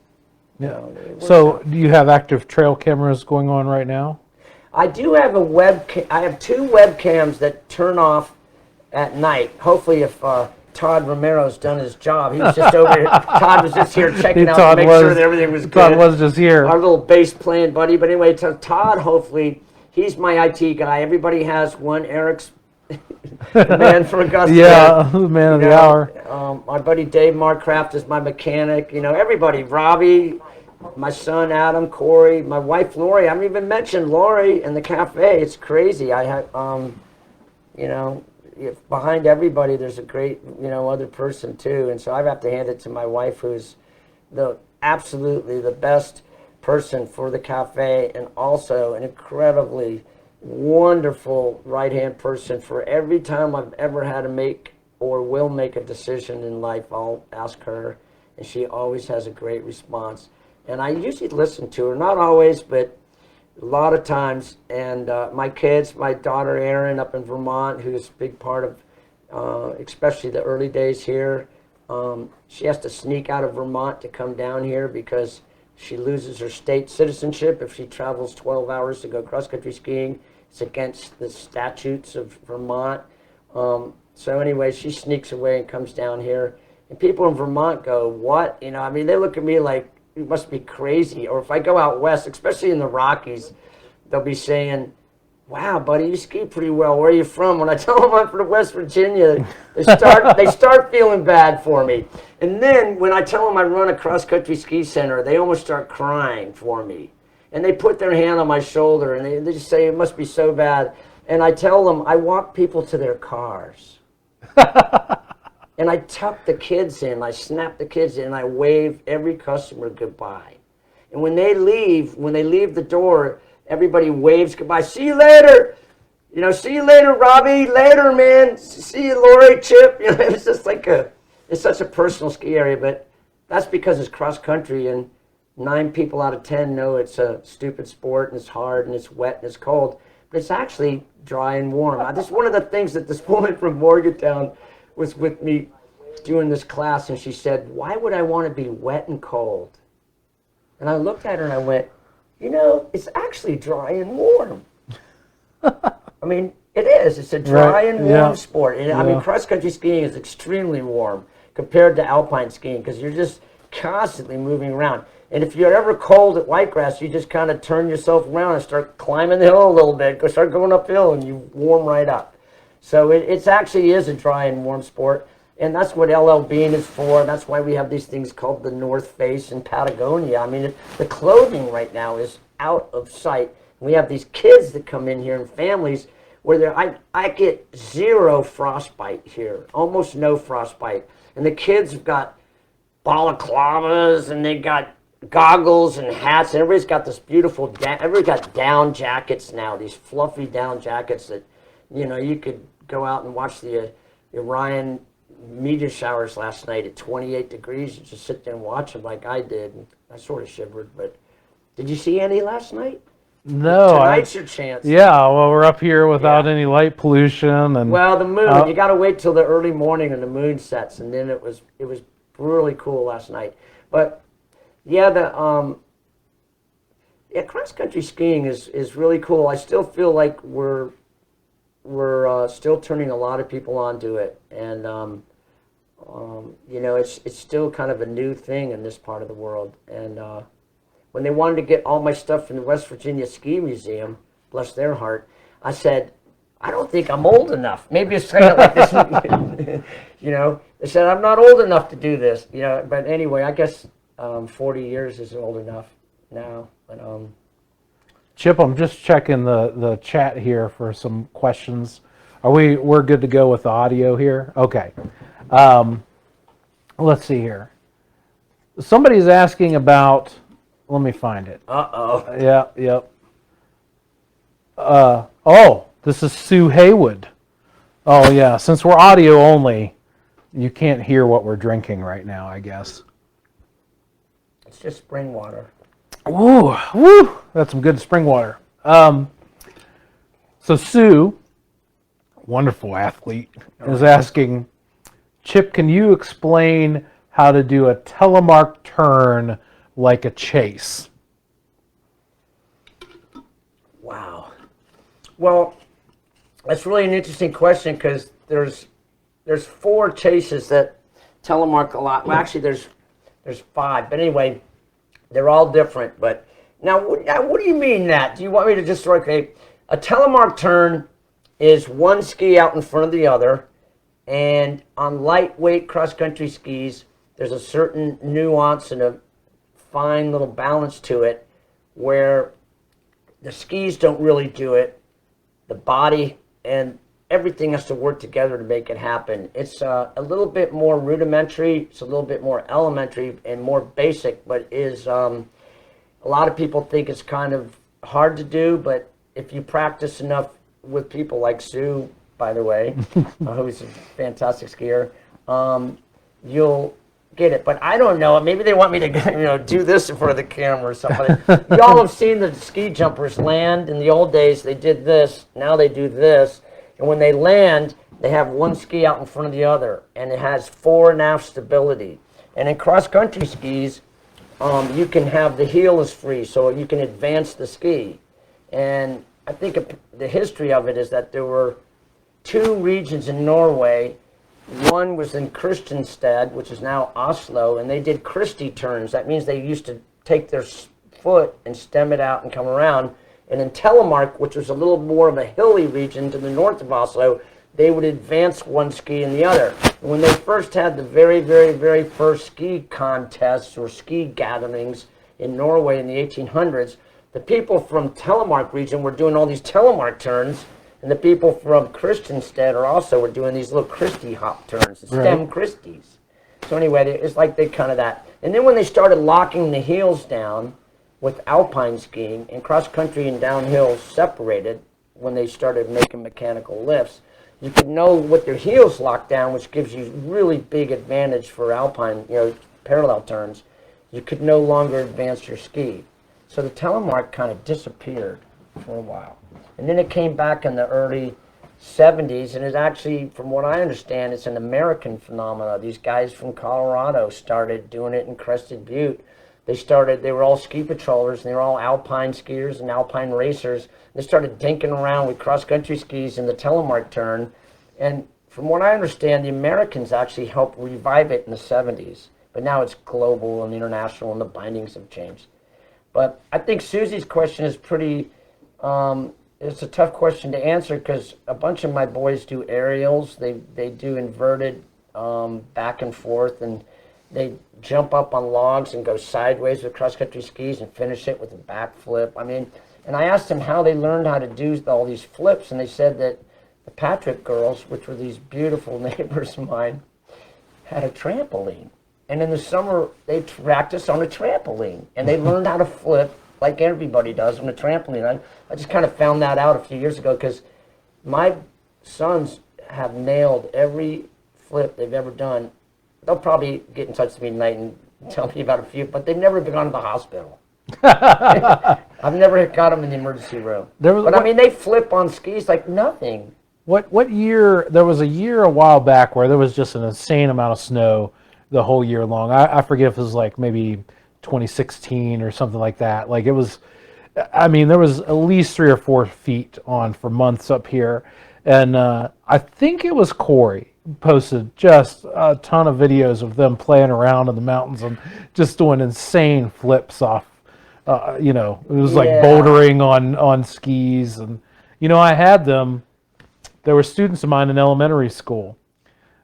Yeah. So do you have active trail cameras going on right now? I do have I have 2 webcams that turn off at night. Hopefully, if Todd Romero's done his job, he was just over here. Todd was just here checking out to make sure that everything was good. Todd was just here. Our little bass playing buddy. But anyway, Todd, hopefully, he's my IT guy. Everybody has one. Eric's the man from Augusta. Yeah, the man of the hour. My buddy Dave Marcraft is my mechanic. Everybody. Robbie. My son Adam, Corey, my wife Lori. I haven't even mentioned Lori and the cafe. It's crazy. I have, behind everybody there's a great, other person too. And so I have to hand it to my wife, who's absolutely the best person for the cafe, and also an incredibly wonderful right-hand person for every time I've ever had to make or will make a decision in life. I'll ask her, and she always has a great response. And I usually listen to her, not always, but a lot of times. And my kids, my daughter Erin up in Vermont, who's a big part of, especially the early days here, she has to sneak out of Vermont to come down here because she loses her state citizenship if she travels 12 hours to go cross-country skiing. It's against the statutes of Vermont. So anyway, she sneaks away and comes down here. And people in Vermont go, what? They look at me like, you must be crazy. Or if I go out west, especially in the Rockies, they'll be saying, wow, buddy, you ski pretty well. Where are you from? When I tell them I'm from West Virginia, they start feeling bad for me. And then when I tell them I run a cross-country ski center, they almost start crying for me. And they put their hand on my shoulder, and they just say, it must be so bad. And I tell them, I walk people to their cars. And I tuck the kids in, I snap the kids in, and I wave every customer goodbye. And when they leave the door, everybody waves goodbye. See you later. See you later, Robbie. Later, man. See you, Lori, Chip. It's just it's such a personal ski area, but that's because it's cross country, and 9 people out of 10 know it's a stupid sport, and it's hard, and it's wet, and it's cold. But it's actually dry and warm. That's one of the things that this woman from Morgantown was with me doing this class, and she said, why would I want to be wet and cold? And I looked at her and I went, you know, it's actually dry and warm. I mean, it is. It's a dry and warm sport. And I mean, cross-country skiing is extremely warm compared to alpine skiing because you're just constantly moving around. And if you're ever cold at Whitegrass, you just kind of turn yourself around and start climbing the hill a little bit, start going uphill, and you warm right up. So it actually is a dry and warm sport. And that's what LL Bean is for. And that's why we have these things called the North Face and Patagonia. I mean, the clothing right now is out of sight. We have these kids that come in here and families where I get zero frostbite here, almost no frostbite. And the kids have got balaclavas and they got goggles and hats. And everybody's got this beautiful, everybody's got down jackets now, these fluffy down jackets that, you know, you could go out and watch the Orion meteor showers last night at 28 degrees. You just sit there and watch them like I did. And I sort of shivered, but did you see any last night? No. Tonight's your chance. Yeah, well, we're up here without any light pollution. And well, the moon, you got to wait till the early morning and the moon sets, and then it was really cool last night. But yeah, cross-country skiing is really cool. I still feel like we're still turning a lot of people onto it, and you know, it's still kind of a new thing in this part of the world. And when they wanted to get all my stuff from the West Virginia Ski Museum, bless their heart, I said, I don't think I'm old enough. Maybe it's kind of like this, you know. They said, I'm not old enough to do this, you know. But anyway, I guess 40 years is old enough now. But Chip, I'm just checking the chat here for some questions. We're good to go with the audio here? Okay. Let's see here. Somebody's asking about, let me find it. uh-oh. Yeah, yep. Oh, this is Sue Haywood. Oh, yeah, since we're audio only, you can't hear what we're drinking right now, I guess. It's just spring water. Woo, woo, that's some good spring water. So Sue, wonderful athlete, is asking, Chip, can you explain how to do a telemark turn like a chase? Wow. Well, that's really an interesting question because there's 4 chases that telemark a lot. Well, actually, there's 5, but anyway, they're all different. But now, what do you mean that? Do you want me to just okay? A telemark turn is one ski out in front of the other, and on lightweight cross-country skis, there's a certain nuance and a fine little balance to it where the skis don't really do it. The body and everything has to work together to make it happen. It's a little bit more rudimentary. It's a little bit more elementary and more basic, but is a lot of people think it's kind of hard to do, but if you practice enough with people like Sue, by the way, who's a fantastic skier, you'll get it. But I don't know. Maybe they want me to do this in front of the camera or something. Y'all have seen the ski jumpers land. In the old days, they did this. Now they do this. And when they land, they have one ski out in front of the other. And it has fore and aft stability. And in cross-country skis, you can have the heel is free, so you can advance the ski. And I think the history of it is that there were 2 regions in Norway. One was in Kristiansand, which is now Oslo, and they did Christie turns. That means they used to take their foot and stem it out and come around. And in Telemark, which was a little more of a hilly region to the north of Oslo, they would advance one ski and the other. And when they first had the very, very, very first ski contests or ski gatherings in Norway in the 1800s, the people from Telemark region were doing all these Telemark turns, and the people from Kristiansand were doing these little Christie hop turns, stem Christies. So anyway, it's like they kind of that. And then when they started locking the heels down with alpine skiing, and cross-country and downhill separated when they started making mechanical lifts, you could know with their heels locked down, which gives you really big advantage for alpine, parallel turns. You could no longer advance your ski. So the telemark kind of disappeared for a while. And then it came back in the early 70s, and it actually, from what I understand, it's an American phenomenon. These guys from Colorado started doing it in Crested Butte. They were all ski patrollers, and they were all alpine skiers and alpine racers. They started dinking around with cross-country skis in the telemark turn. And from what I understand, the Americans actually helped revive it in the 70s. But now it's global and international, and the bindings have changed. But I think Susie's question is pretty, it's a tough question to answer because a bunch of my boys do aerials. They do inverted back and forth, and they jump up on logs and go sideways with cross-country skis and finish it with a backflip. I mean, and I asked them how they learned how to do all these flips, and they said that the Patrick girls, which were these beautiful neighbors of mine, had a trampoline. And in the summer, they practiced on a trampoline, and they learned how to flip like everybody does on a trampoline. I just kind of found that out a few years ago because my sons have nailed every flip they've ever done. They'll probably get in touch with me tonight and tell me about a few, but they've never gone to the hospital. I've never got them in the emergency room. I mean, they flip on skis like nothing. What year? There was a year a while back where there was just an insane amount of snow the whole year long. I forget if it was like maybe 2016 or something like that. Like it was, I mean, there was at least 3 or 4 feet on for months up here. And I think it was Corey posted just a ton of videos of them playing around in the mountains and just doing insane flips off. It was like bouldering on skis. And, I had them. There were students of mine in elementary school.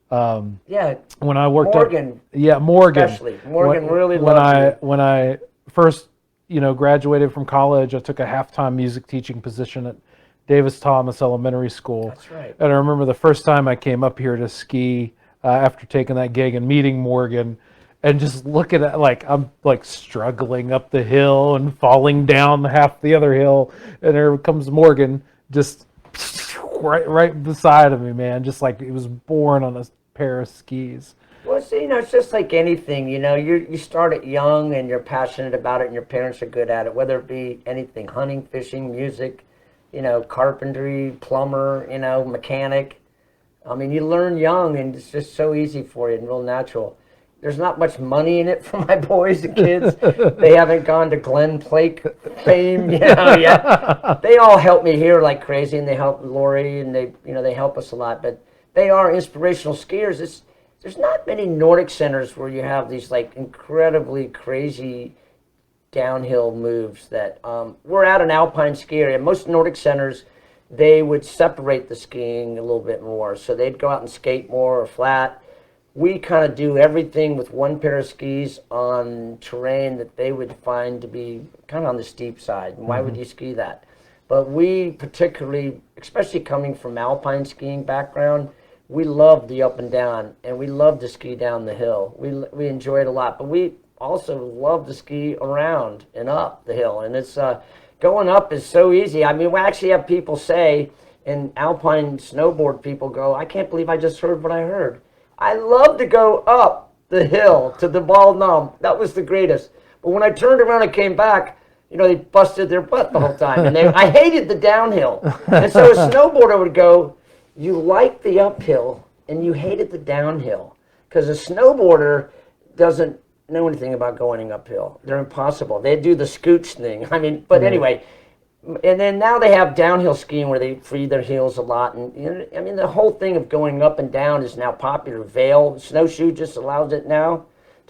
When I worked Morgan. Morgan. Especially. Morgan really loved you. When I first, graduated from college, I took a half-time music teaching position at Davis Thomas Elementary School. That's right. And I remember the first time I came up here to ski after taking that gig and meeting Morgan and just looking at, I'm struggling up the hill and falling down half the other hill. And there comes Morgan just right beside of me, man, just like he was born on a pair of skis. Well, see, it's just like anything, you start it young and you're passionate about it and your parents are good at it, whether it be anything, hunting, fishing, music, carpentry, plumber, mechanic. I mean, you learn young and it's just so easy for you and real natural. There's not much money in it for my boys and kids. They haven't gone to Glen Lake fame, yet. They all help me here like crazy, and they help Lori, and they help us a lot. But they are inspirational skiers. There's not many Nordic centers where you have these like incredibly crazy downhill moves that we're at an alpine ski area. Most Nordic centers, they would separate the skiing a little bit more. So they'd go out and skate more or flat. We kind of do everything with one pair of skis on terrain that they would find to be kind of on the steep side. Why would you ski that? But we particularly, especially coming from alpine skiing background, we love the up and down, and we love to ski down the hill. We enjoy it a lot, but we also love to ski around and up the hill. And it's going up is so easy. I mean, we actually have people say, and alpine snowboard people go, I can't believe I just heard what I heard. I love to go up the hill to the Bald Knob. That was the greatest. But when I turned around and came back, they busted their butt the whole time. And I hated the downhill. And so a snowboarder would go, you like the uphill and you hated the downhill. Because a snowboarder doesn't know anything about going uphill. They're impossible. They do the scooch thing. I mean, but anyway. And then now they have downhill skiing where they free their heels a lot. And I mean, the whole thing of going up and down is now popular. Vail, snowshoe just allows it now,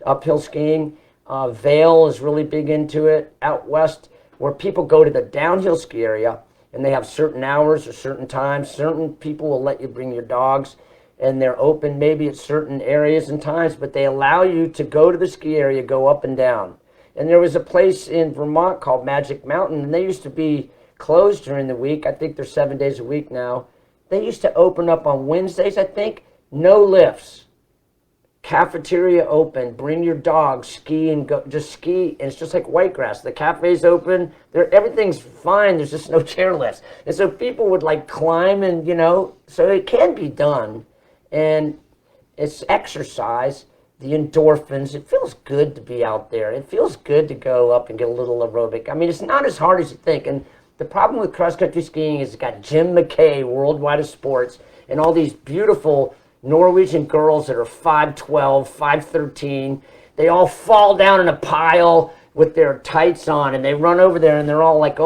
uphill skiing. Vail is really big into it. Out west, where people go to the downhill ski area, and they have certain hours or certain times. Certain people will let you bring your dogs, and they're open maybe at certain areas and times, but they allow you to go to the ski area, go up and down. And there was a place in Vermont called Magic Mountain, and they used to be closed during the week. I think they're 7 days a week now. They used to open up on Wednesdays, I think. No lifts. Cafeteria open. Bring your dog. Ski and go. Just ski. And it's just like Whitegrass. The cafe's open. Everything's fine. There's just no chairlifts. And so people would like climb and, so it can be done. And it's exercise. The endorphins, it feels good to be out there. It feels good to go up and get a little aerobic. I mean, it's not as hard as you think. And the problem with cross-country skiing is it's got Jim McKay, Worldwide of Sports, and all these beautiful Norwegian girls that are 5'12", 5'13". They all fall down in a pile. with their tights on, and they run over there, and they're all like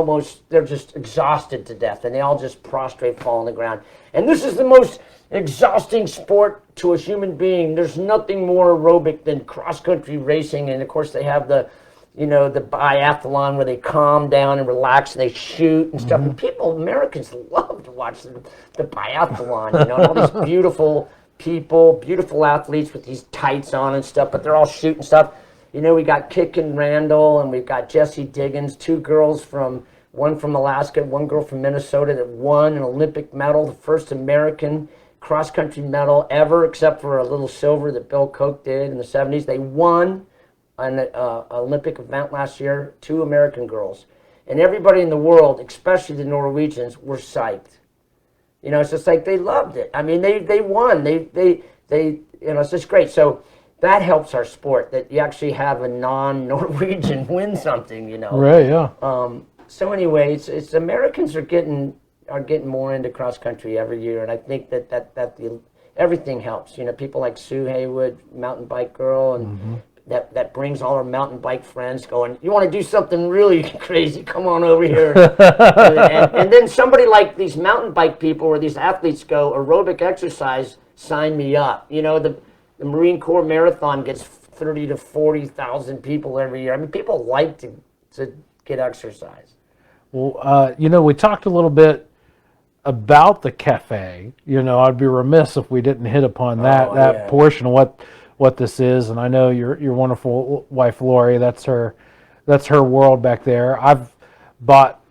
they're just exhausted to death, and they all just prostrate, fall on the ground. And this is the most exhausting sport to a human being. There's nothing more aerobic than cross-country racing, and of course they have the biathlon where they calm down and relax and they shoot and stuff. And Americans love to watch the biathlon, and all these beautiful people, beautiful athletes with these tights on and stuff, but they're all shooting stuff. We got Kickin' Randall, and we've got Jessie Diggins, one from Alaska, one girl from Minnesota that won an Olympic medal, the first American cross-country medal ever, except for a little silver that Bill Koch did in the 70s. They won an Olympic event last year, 2 American girls. And everybody in the world, especially the Norwegians, were psyched. It's just like they loved it. I mean, they won. It's just great. So that helps our sport, that you actually have a non-Norwegian win something, Right, yeah. So anyway, it's Americans are getting more into cross country every year, and I think that everything helps. People like Sue Haywood, mountain bike girl, and that brings all our mountain bike friends going, you want to do something really crazy, come on over here. and then somebody like these mountain bike people or these athletes go, aerobic exercise, sign me up. The Marine Corps Marathon gets 30 to 40,000 people every year. I mean, people like to get exercise. Well, we talked a little bit about the cafe. I'd be remiss if we didn't hit upon that portion of what this is. And I know your wonderful wife Lori, that's her world back there. I've got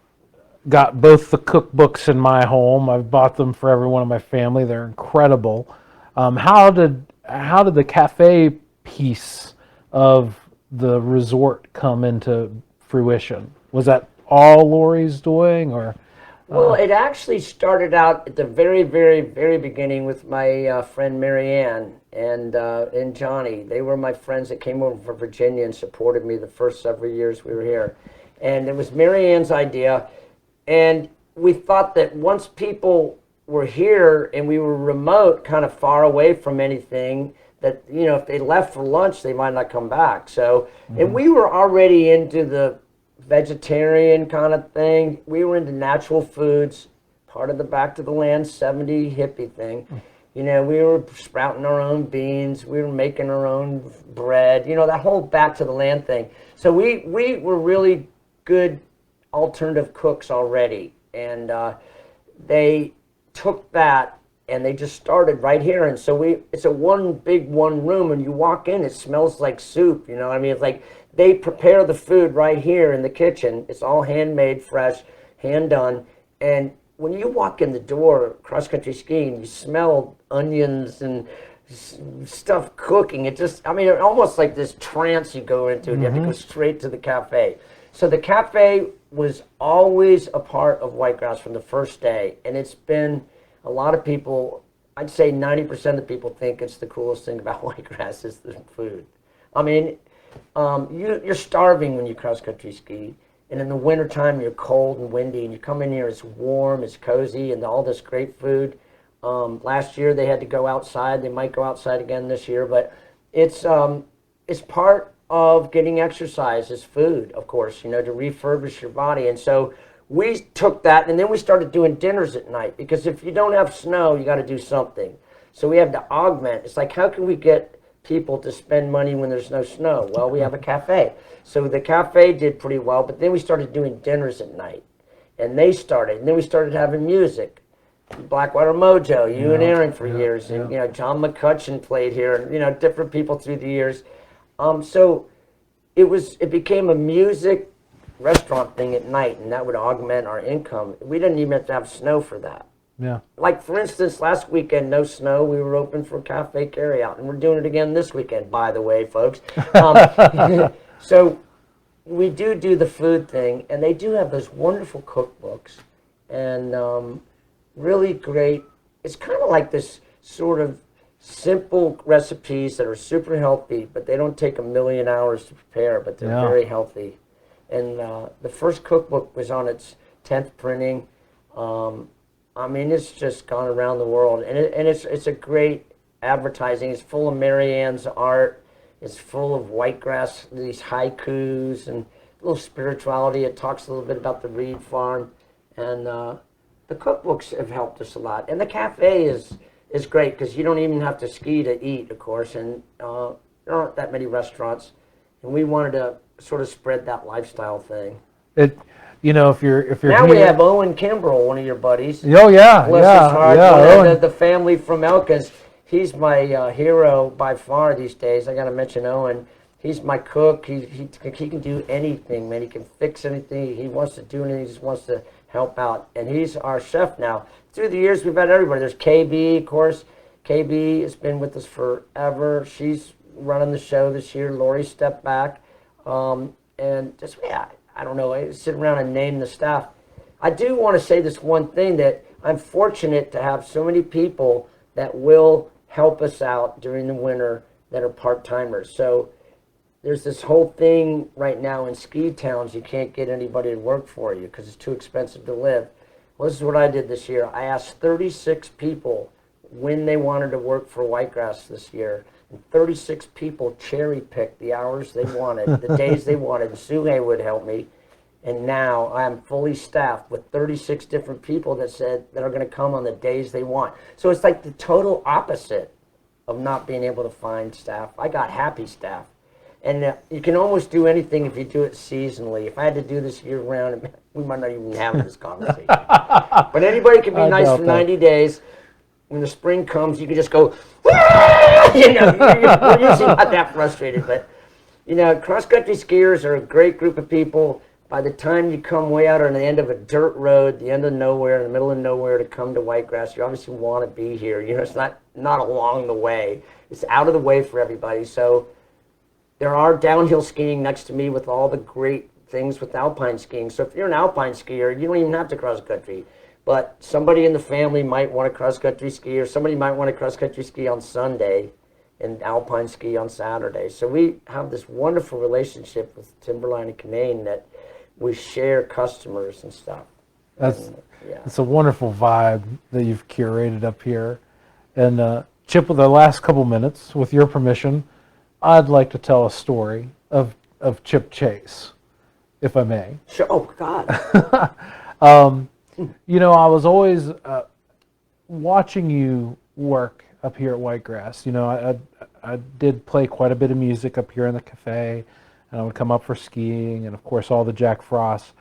both the cookbooks in my home. I've bought them for everyone in my family. They're incredible. How did the cafe piece of the resort come into fruition? Was that all Lori's doing, or? Well, it actually started out at the very, very, very beginning with my friend Marianne and Johnny. They were my friends that came over from Virginia and supported me the first several years we were here. And it was Marianne's idea, and we thought that once people were here and we were remote, kind of far away from anything, that if they left for lunch, they might not come back. So, and we were already into the vegetarian kind of thing. We were into natural foods, part of the Back to the Land 70 hippie thing. We were sprouting our own beans. We were making our own bread. That whole Back to the Land thing. So we were really good alternative cooks already, and they took that and they just started right here. And so it's a one room, and you walk in, it smells like soup. It's like they prepare the food right here in the kitchen. It's all handmade, fresh, hand done. And when you walk in the door, cross-country skiing, you smell onions and stuff cooking. Almost like this trance you go into, and you have to go straight to the cafe. So the cafe was always a part of Whitegrass from the first day. And it's been, a lot of people, I'd say 90% of people think it's the coolest thing about Whitegrass is the food. You're starving when you cross-country ski, and in the wintertime you're cold and windy, and you come in here, it's warm, it's cozy, and all this great food. Last year they had to go outside. They might go outside again this year, but it's part of getting exercise is food, of course, to refurbish your body. And so we took that, and then we started doing dinners at night, because if you don't have snow, you got to do something. So we had to augment. It's like, how can we get people to spend money when there's no snow? Well, we have a cafe. So the cafe did pretty well, but then we started doing dinners at night, and then we started having music. Blackwater Mojo, you and Aaron for years, and John McCutcheon played here, and different people through the years. So it became a music restaurant thing at night, and that would augment our income. We didn't even have to have snow for that. Yeah. Like, for instance, last weekend, no snow, we were open for cafe carryout, and we're doing it again this weekend, by the way, folks. So we do the food thing, and they do have those wonderful cookbooks, and really great. It's kind of like this sort of simple recipes that are super healthy, but they don't take a million hours to prepare, but they're very healthy. And the first cookbook was on its 10th printing. It's just gone around the world, and it's a great advertising. It's full of Marianne's art, It's full of whitegrass, these haikus and a little spirituality. It talks a little bit about the reed farm, and the cookbooks have helped us a lot. And the cafe is great because you don't even have to ski to eat, of course, and there aren't that many restaurants. And we wanted to sort of spread that lifestyle thing. It, if you're Now here, we have Owen Kimbrell, one of your buddies. oh yeah, Bless yeah, his heart. yeah. One Owen. of the family from Elkins. He's my hero by far these days. I got to mention Owen. He's my cook. He can do anything, man. He can fix anything. He wants to do anything. He just wants to help out. And he's our chef now. Through the years, we've had everybody. There's KB, of course. KB has been with us forever. She's running the show this year. Lori stepped back. And just, yeah, I don't know. I sit around and name the staff. I do want to say this one thing, that I'm fortunate to have so many people that will help us out during the winter that are part-timers. So there's this whole thing right now in ski towns, you can't get anybody to work for you because it's too expensive to live. Well, this is what I did this year. I asked 36 people when they wanted to work for Whitegrass this year. And 36 people cherry-picked the hours they wanted, the days they wanted. Sue would help me. And now I'm fully staffed with 36 different people that said that are going to come on the days they want. So it's like the total opposite of not being able to find staff. I got happy staff. And you can almost do anything if you do it seasonally. If I had to do this year round, we might not even have this conversation. But anybody can be nice for 90 days. When the spring comes, you can just go, we're usually not that frustrated. But, cross-country skiers are a great group of people. By the time you come way out on the end of a dirt road, the end of nowhere, in the middle of nowhere to come to Whitegrass, you obviously want to be here. It's not along the way. It's out of the way for everybody. So there are downhill skiing next to me with all the great things with alpine skiing. So if you're an alpine skier, you don't even have to cross country. But somebody in the family might want to cross country ski, or somebody might want to cross country ski on Sunday and alpine ski on Saturday. So we have this wonderful relationship with Timberline and Canaan that we share customers and stuff. It's a wonderful vibe that you've curated up here. And Chip, with the last couple minutes, with your permission, I'd like to tell a story of Chip Chase, if I may. Sure. Oh, God. I was always watching you work up here at Whitegrass. I did play quite a bit of music up here in the cafe, and I would come up for skiing, and of course all the Jack Frost.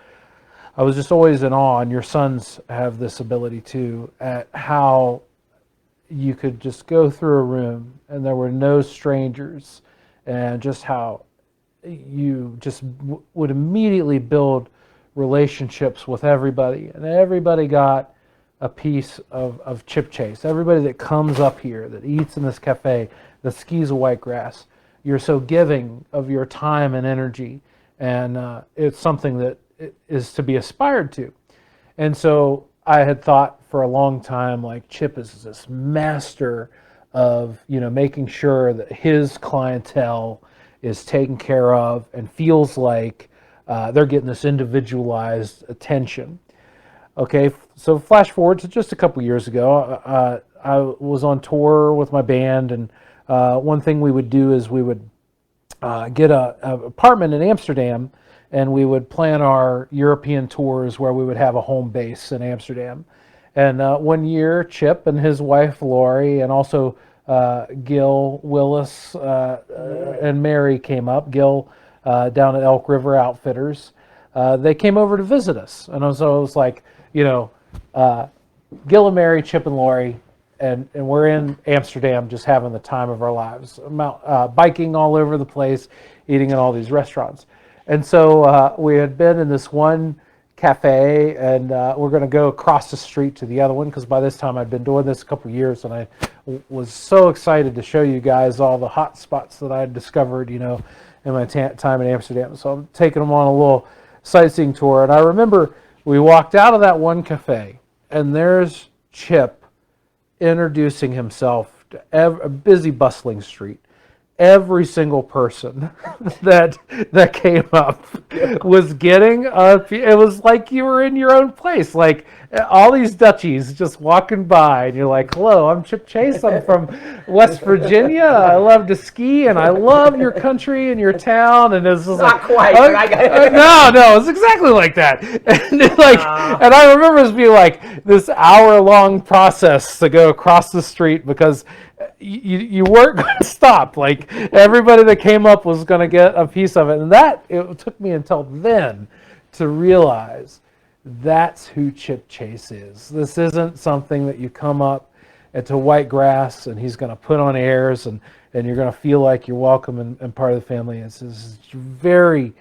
I was just always in awe, and your sons have this ability too, at how you could just go through a room and there were no strangers, and just how you just would immediately build relationships with everybody, and everybody got a piece of Chip Chase. Everybody that comes up here, that eats in this cafe, that skis a Whitegrass, you're so giving of your time and energy, and it's something that is to be aspired to. And so I had thought for a long time, like, Chip is this master of making sure that his clientele is taken care of and feels like they're getting this individualized attention. Okay, so flash forward to just a couple years ago. I was on tour with my band, and one thing we would do is we would get an apartment in Amsterdam, and we would plan our European tours where we would have a home base in Amsterdam. And one year, Chip and his wife Lori, and also Gil Willis and Mary came up. Gil down at Elk River Outfitters. They came over to visit us, and so it was like, Gil and Mary, Chip and Lori, and we're in Amsterdam just having the time of our lives, biking all over the place, eating in all these restaurants. And so we had been in this one cafe, and we're going to go across the street to the other one, because by this time I'd been doing this a couple years, and I was so excited to show you guys all the hot spots that I had discovered, in my time in Amsterdam. So I'm taking them on a little sightseeing tour, and I remember we walked out of that one cafe, and there's Chip introducing himself to a busy, bustling street. Every single person that came up was getting it was like you were in your own place. Like, all these Dutchies just walking by, and you're like, "Hello, I'm Chip Chase. I'm from West Virginia. I love to ski, and I love your country and your town." And it's just Not like, quite, oh, but I got no, it's exactly like that. And and I remember it being like this hour-long process to go across the street because you weren't going to stop. Like everybody that came up was going to get a piece of it, and it took me until then to realize that's who Chip Chase is. This isn't something that you come up into white grass and he's going to put on airs and you're going to feel like you're welcome and part of the family. It's this very,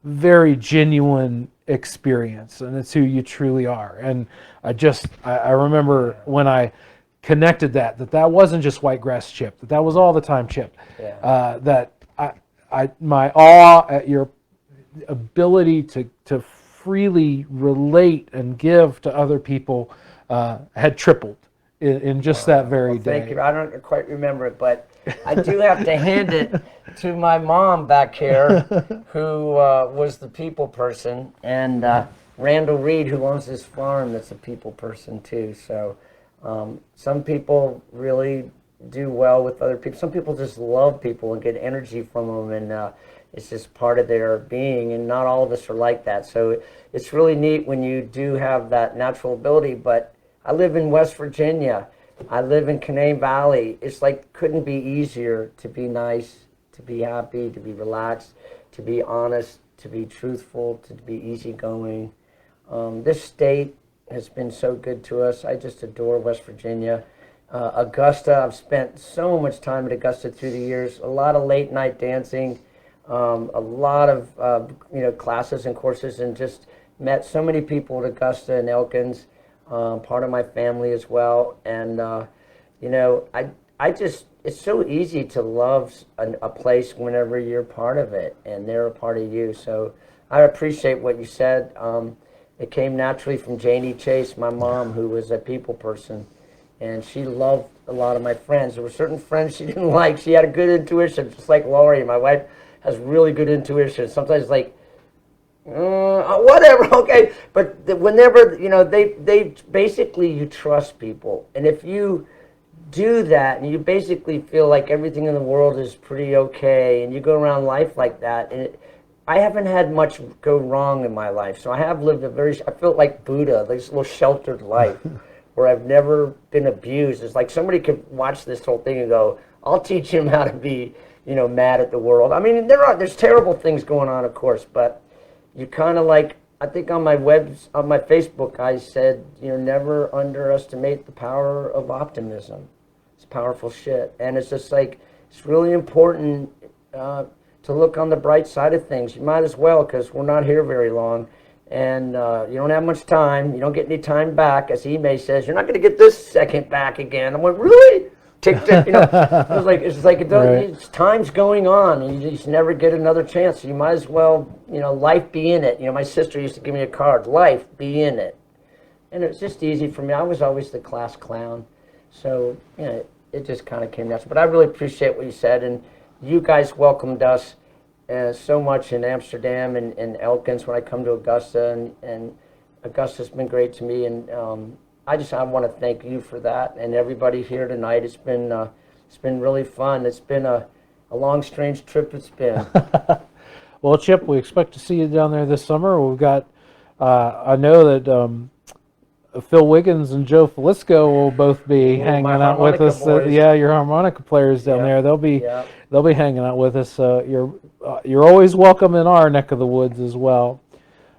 very genuine experience, and it's who you truly are. And I remember when I connected that wasn't just white grass Chip, that was all the time Chip. Yeah. That my awe at your ability to freely relate and give to other people had tripled in just that very day. Thank you. I don't quite remember it, but I do have to hand it to my mom back here, who was the people person, and Randall Reed, who owns this farm, that's a people person too. So some people really do well with other people. Some people just love people and get energy from them, and it's just part of their being, and not all of us are like that. So it's really neat when you do have that natural ability. But I live in West Virginia. I live in Canaan Valley. It's like couldn't be easier to be nice, to be happy, to be relaxed, to be honest, to be truthful, to be easygoing. This state has been so good to us. I just adore West Virginia. Augusta, I've spent so much time at Augusta through the years. A lot of late night dancing, a lot of classes and courses, and just met so many people at Augusta and Elkins, part of my family as well. And I just, it's so easy to love a place whenever you're part of it and they're a part of you. So I appreciate what you said. It came naturally from Janie Chase, my mom, who was a people person, and she loved a lot of my friends. There were certain friends she didn't like. She had a good intuition, just like Laurie. My wife has really good intuition. Sometimes like, whatever, okay. But whenever, they basically, you trust people. And if you do that and you basically feel like everything in the world is pretty okay and you go around life like that, and I haven't had much go wrong in my life. So I have lived I felt like Buddha, like this little sheltered life where I've never been abused. It's like somebody could watch this whole thing and go, I'll teach him how to be, mad at the world. I mean, there's terrible things going on, of course, but you kind of like, I think on my Facebook, I said, never underestimate the power of optimism. It's powerful shit. And it's just like, it's really important to look on the bright side of things. You might as well, because we're not here very long. And you don't have much time. You don't get any time back. As Ime says, you're not going to get this second back again. I went, really? It's like it's time's going on, and you just never get another chance. So you might as well, life be in it. My sister used to give me a card, life be in it, and it was just easy for me. I was always the class clown, so it just kind of came natural. But I really appreciate what you said, and you guys welcomed us so much in Amsterdam and Elkins when I come to Augusta, and Augusta's been great to me, and I want to thank you for that, and everybody here tonight. It's been really fun. It's been a long, strange trip. It's been. Well, Chip, we expect to see you down there this summer. We've got, I know that Phil Wiggins and Joe Felisko will both be hanging out with us. Your harmonica players down there. They'll be hanging out with us. You're always welcome in our neck of the woods as well.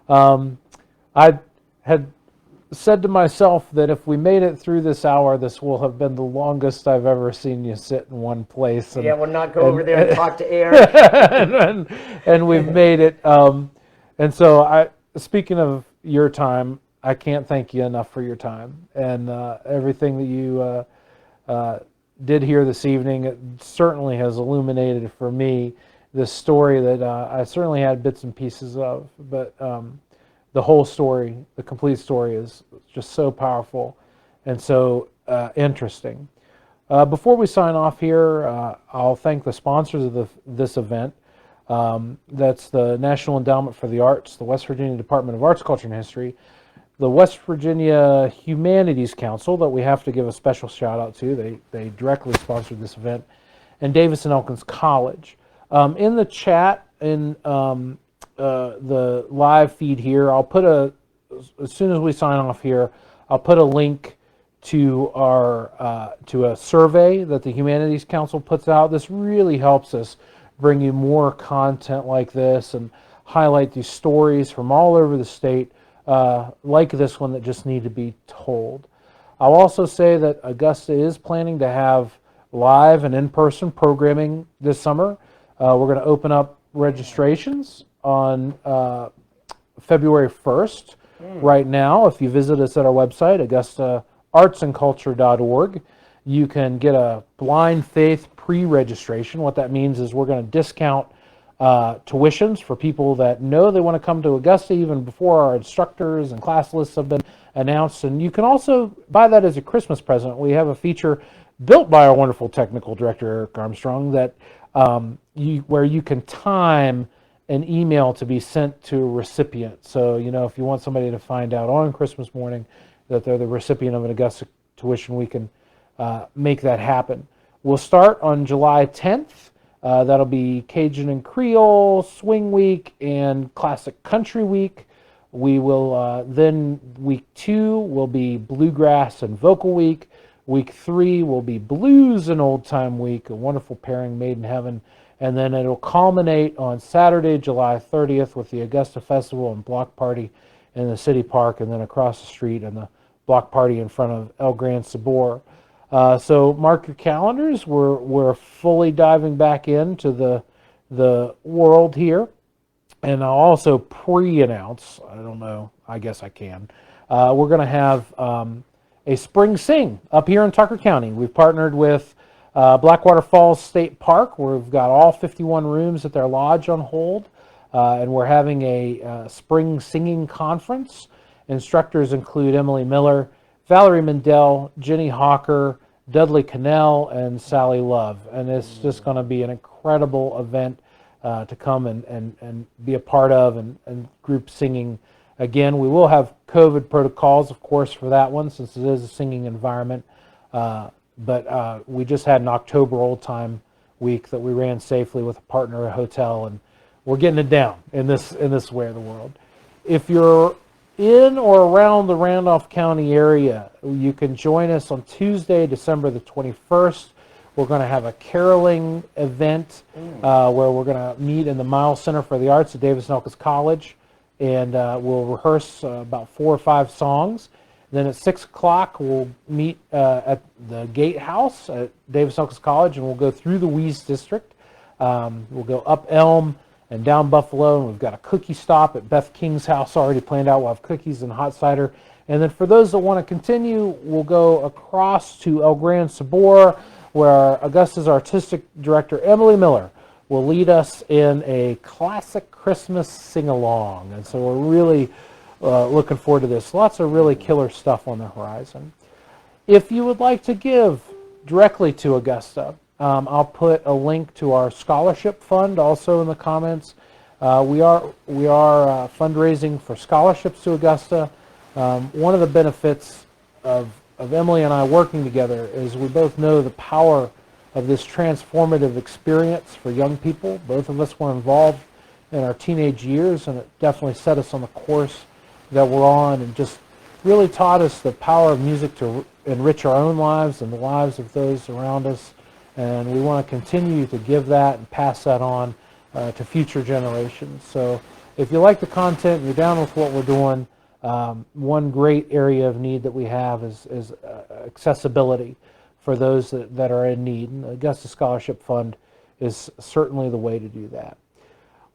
I had said to myself that if we made it through this hour, this will have been the longest I've ever seen you sit in one place. And, we'll not go over there and talk to Eric. and we've made it. And so, speaking of your time, I can't thank you enough for your time and everything that you did here this evening. It certainly has illuminated for me this story that I certainly had bits and pieces of, but the whole story, the complete story, is just so powerful and so interesting. Before we sign off here, I'll thank the sponsors of this event. That's the National Endowment for the Arts, the West Virginia Department of Arts, Culture, and History, the West Virginia Humanities Council, that we have to give a special shout out to. They directly sponsored this event, and Davis and Elkins College. In the chat, in the live feed here, I'll put as soon as we sign off here, I'll put a link to our to a survey that the Humanities Council puts out. This really helps us bring you more content like this and highlight these stories from all over the state, like this one, that just need to be told. I'll also say that Augusta is planning to have live and in-person programming this summer. We're going to open up registrations on February 1st. Right now, if you visit us at our website, augustaartsandculture.org, you can get a blind faith pre-registration. What that means is we're going to discount tuitions for people that know they want to come to Augusta even before our instructors and class lists have been announced. And you can also buy that as a Christmas present. We have a feature built by our wonderful technical director, Eric Armstrong, that where you can time an email to be sent to a recipient. So, if you want somebody to find out on Christmas morning that they're the recipient of an Augusta tuition, we can make that happen. We'll start on July 10th. That'll be Cajun and Creole, Swing Week, and Classic Country Week. We will then week 2 will be Bluegrass and Vocal Week. Week 3 will be Blues and Old Time Week, a wonderful pairing made in heaven. And then it'll culminate on Saturday, July 30th, with the Augusta Festival and Block Party in the City Park, and then across the street and the Block Party in front of El Gran Sabor. So mark your calendars. We're fully diving back into the world here. And I'll also pre-announce, I don't know, I guess I can, we're going to have a spring sing up here in Tucker County. We've partnered with Blackwater Falls State Park, where we've got all 51 rooms at their lodge on hold, and we're having a spring singing conference. Instructors include Emily Miller, Valerie Mendel, Jenny Hawker, Dudley Cannell, and Sally Love. And it's just going to be an incredible event to come and be a part of, and group singing. Again, we will have COVID protocols, of course, for that one, since it is a singing environment. But we just had an October Old Time Week that we ran safely with a partner at a hotel, and we're getting it down in this way of the world. If you're in or around the Randolph County area, you can join us on Tuesday, December the 21st. We're going to have a caroling event where we're going to meet in the Miles Center for the Arts at Davis and Elkins College, and we'll rehearse about 4 or 5 songs. Then at 6 o'clock, we'll meet at the Gatehouse at Davis Elkins College, and we'll go through the Wees District. We'll go up Elm and down Buffalo, and we've got a cookie stop at Beth King's house already planned out. We'll have cookies and hot cider. And then for those that want to continue, we'll go across to El Gran Sabor, where Augusta's artistic director, Emily Miller, will lead us in a classic Christmas sing-along. And so we're really looking forward to this. Lots of really killer stuff on the horizon. If you would like to give directly to Augusta, I'll put a link to our scholarship fund also in the comments. We are fundraising for scholarships to Augusta. One of the benefits of Emily and I working together is we both know the power of this transformative experience for young people. Both of us were involved in our teenage years, and it definitely set us on the course that we're on, and just really taught us the power of music to enrich our own lives and the lives of those around us. And we want to continue to give that and pass that on to future generations. So if you like the content and you're down with what we're doing, one great area of need that we have is accessibility for those that are in need. And the Augusta Scholarship Fund is certainly the way to do that.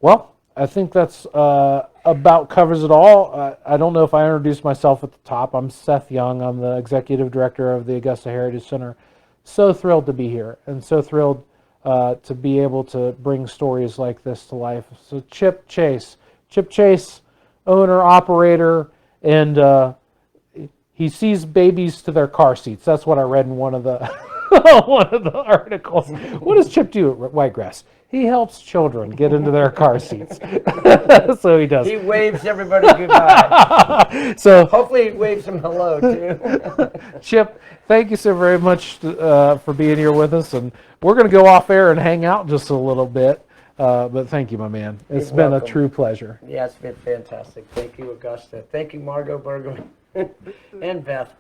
Well, I think that's about covers it all. I don't know if I introduced myself at the top. I'm Seth Young. I'm the Executive Director of the Augusta Heritage Center. So thrilled to be here, and so thrilled to be able to bring stories like this to life. So Chip Chase, owner, operator, and he sees babies to their car seats. That's what I read in one of the one of the articles. What does Chip do at Whitegrass? He helps children get into their car seats. So he does. He waves everybody goodbye. So Hopefully he waves them hello too. Chip, thank you so very much for being here with us, and we're going to go off air and hang out just a little bit. But thank you, my man. It's You're been welcome. a true pleasure. Yeah, it's been fantastic. Thank you, Augusta. Thank you, Margot Bergman and Beth.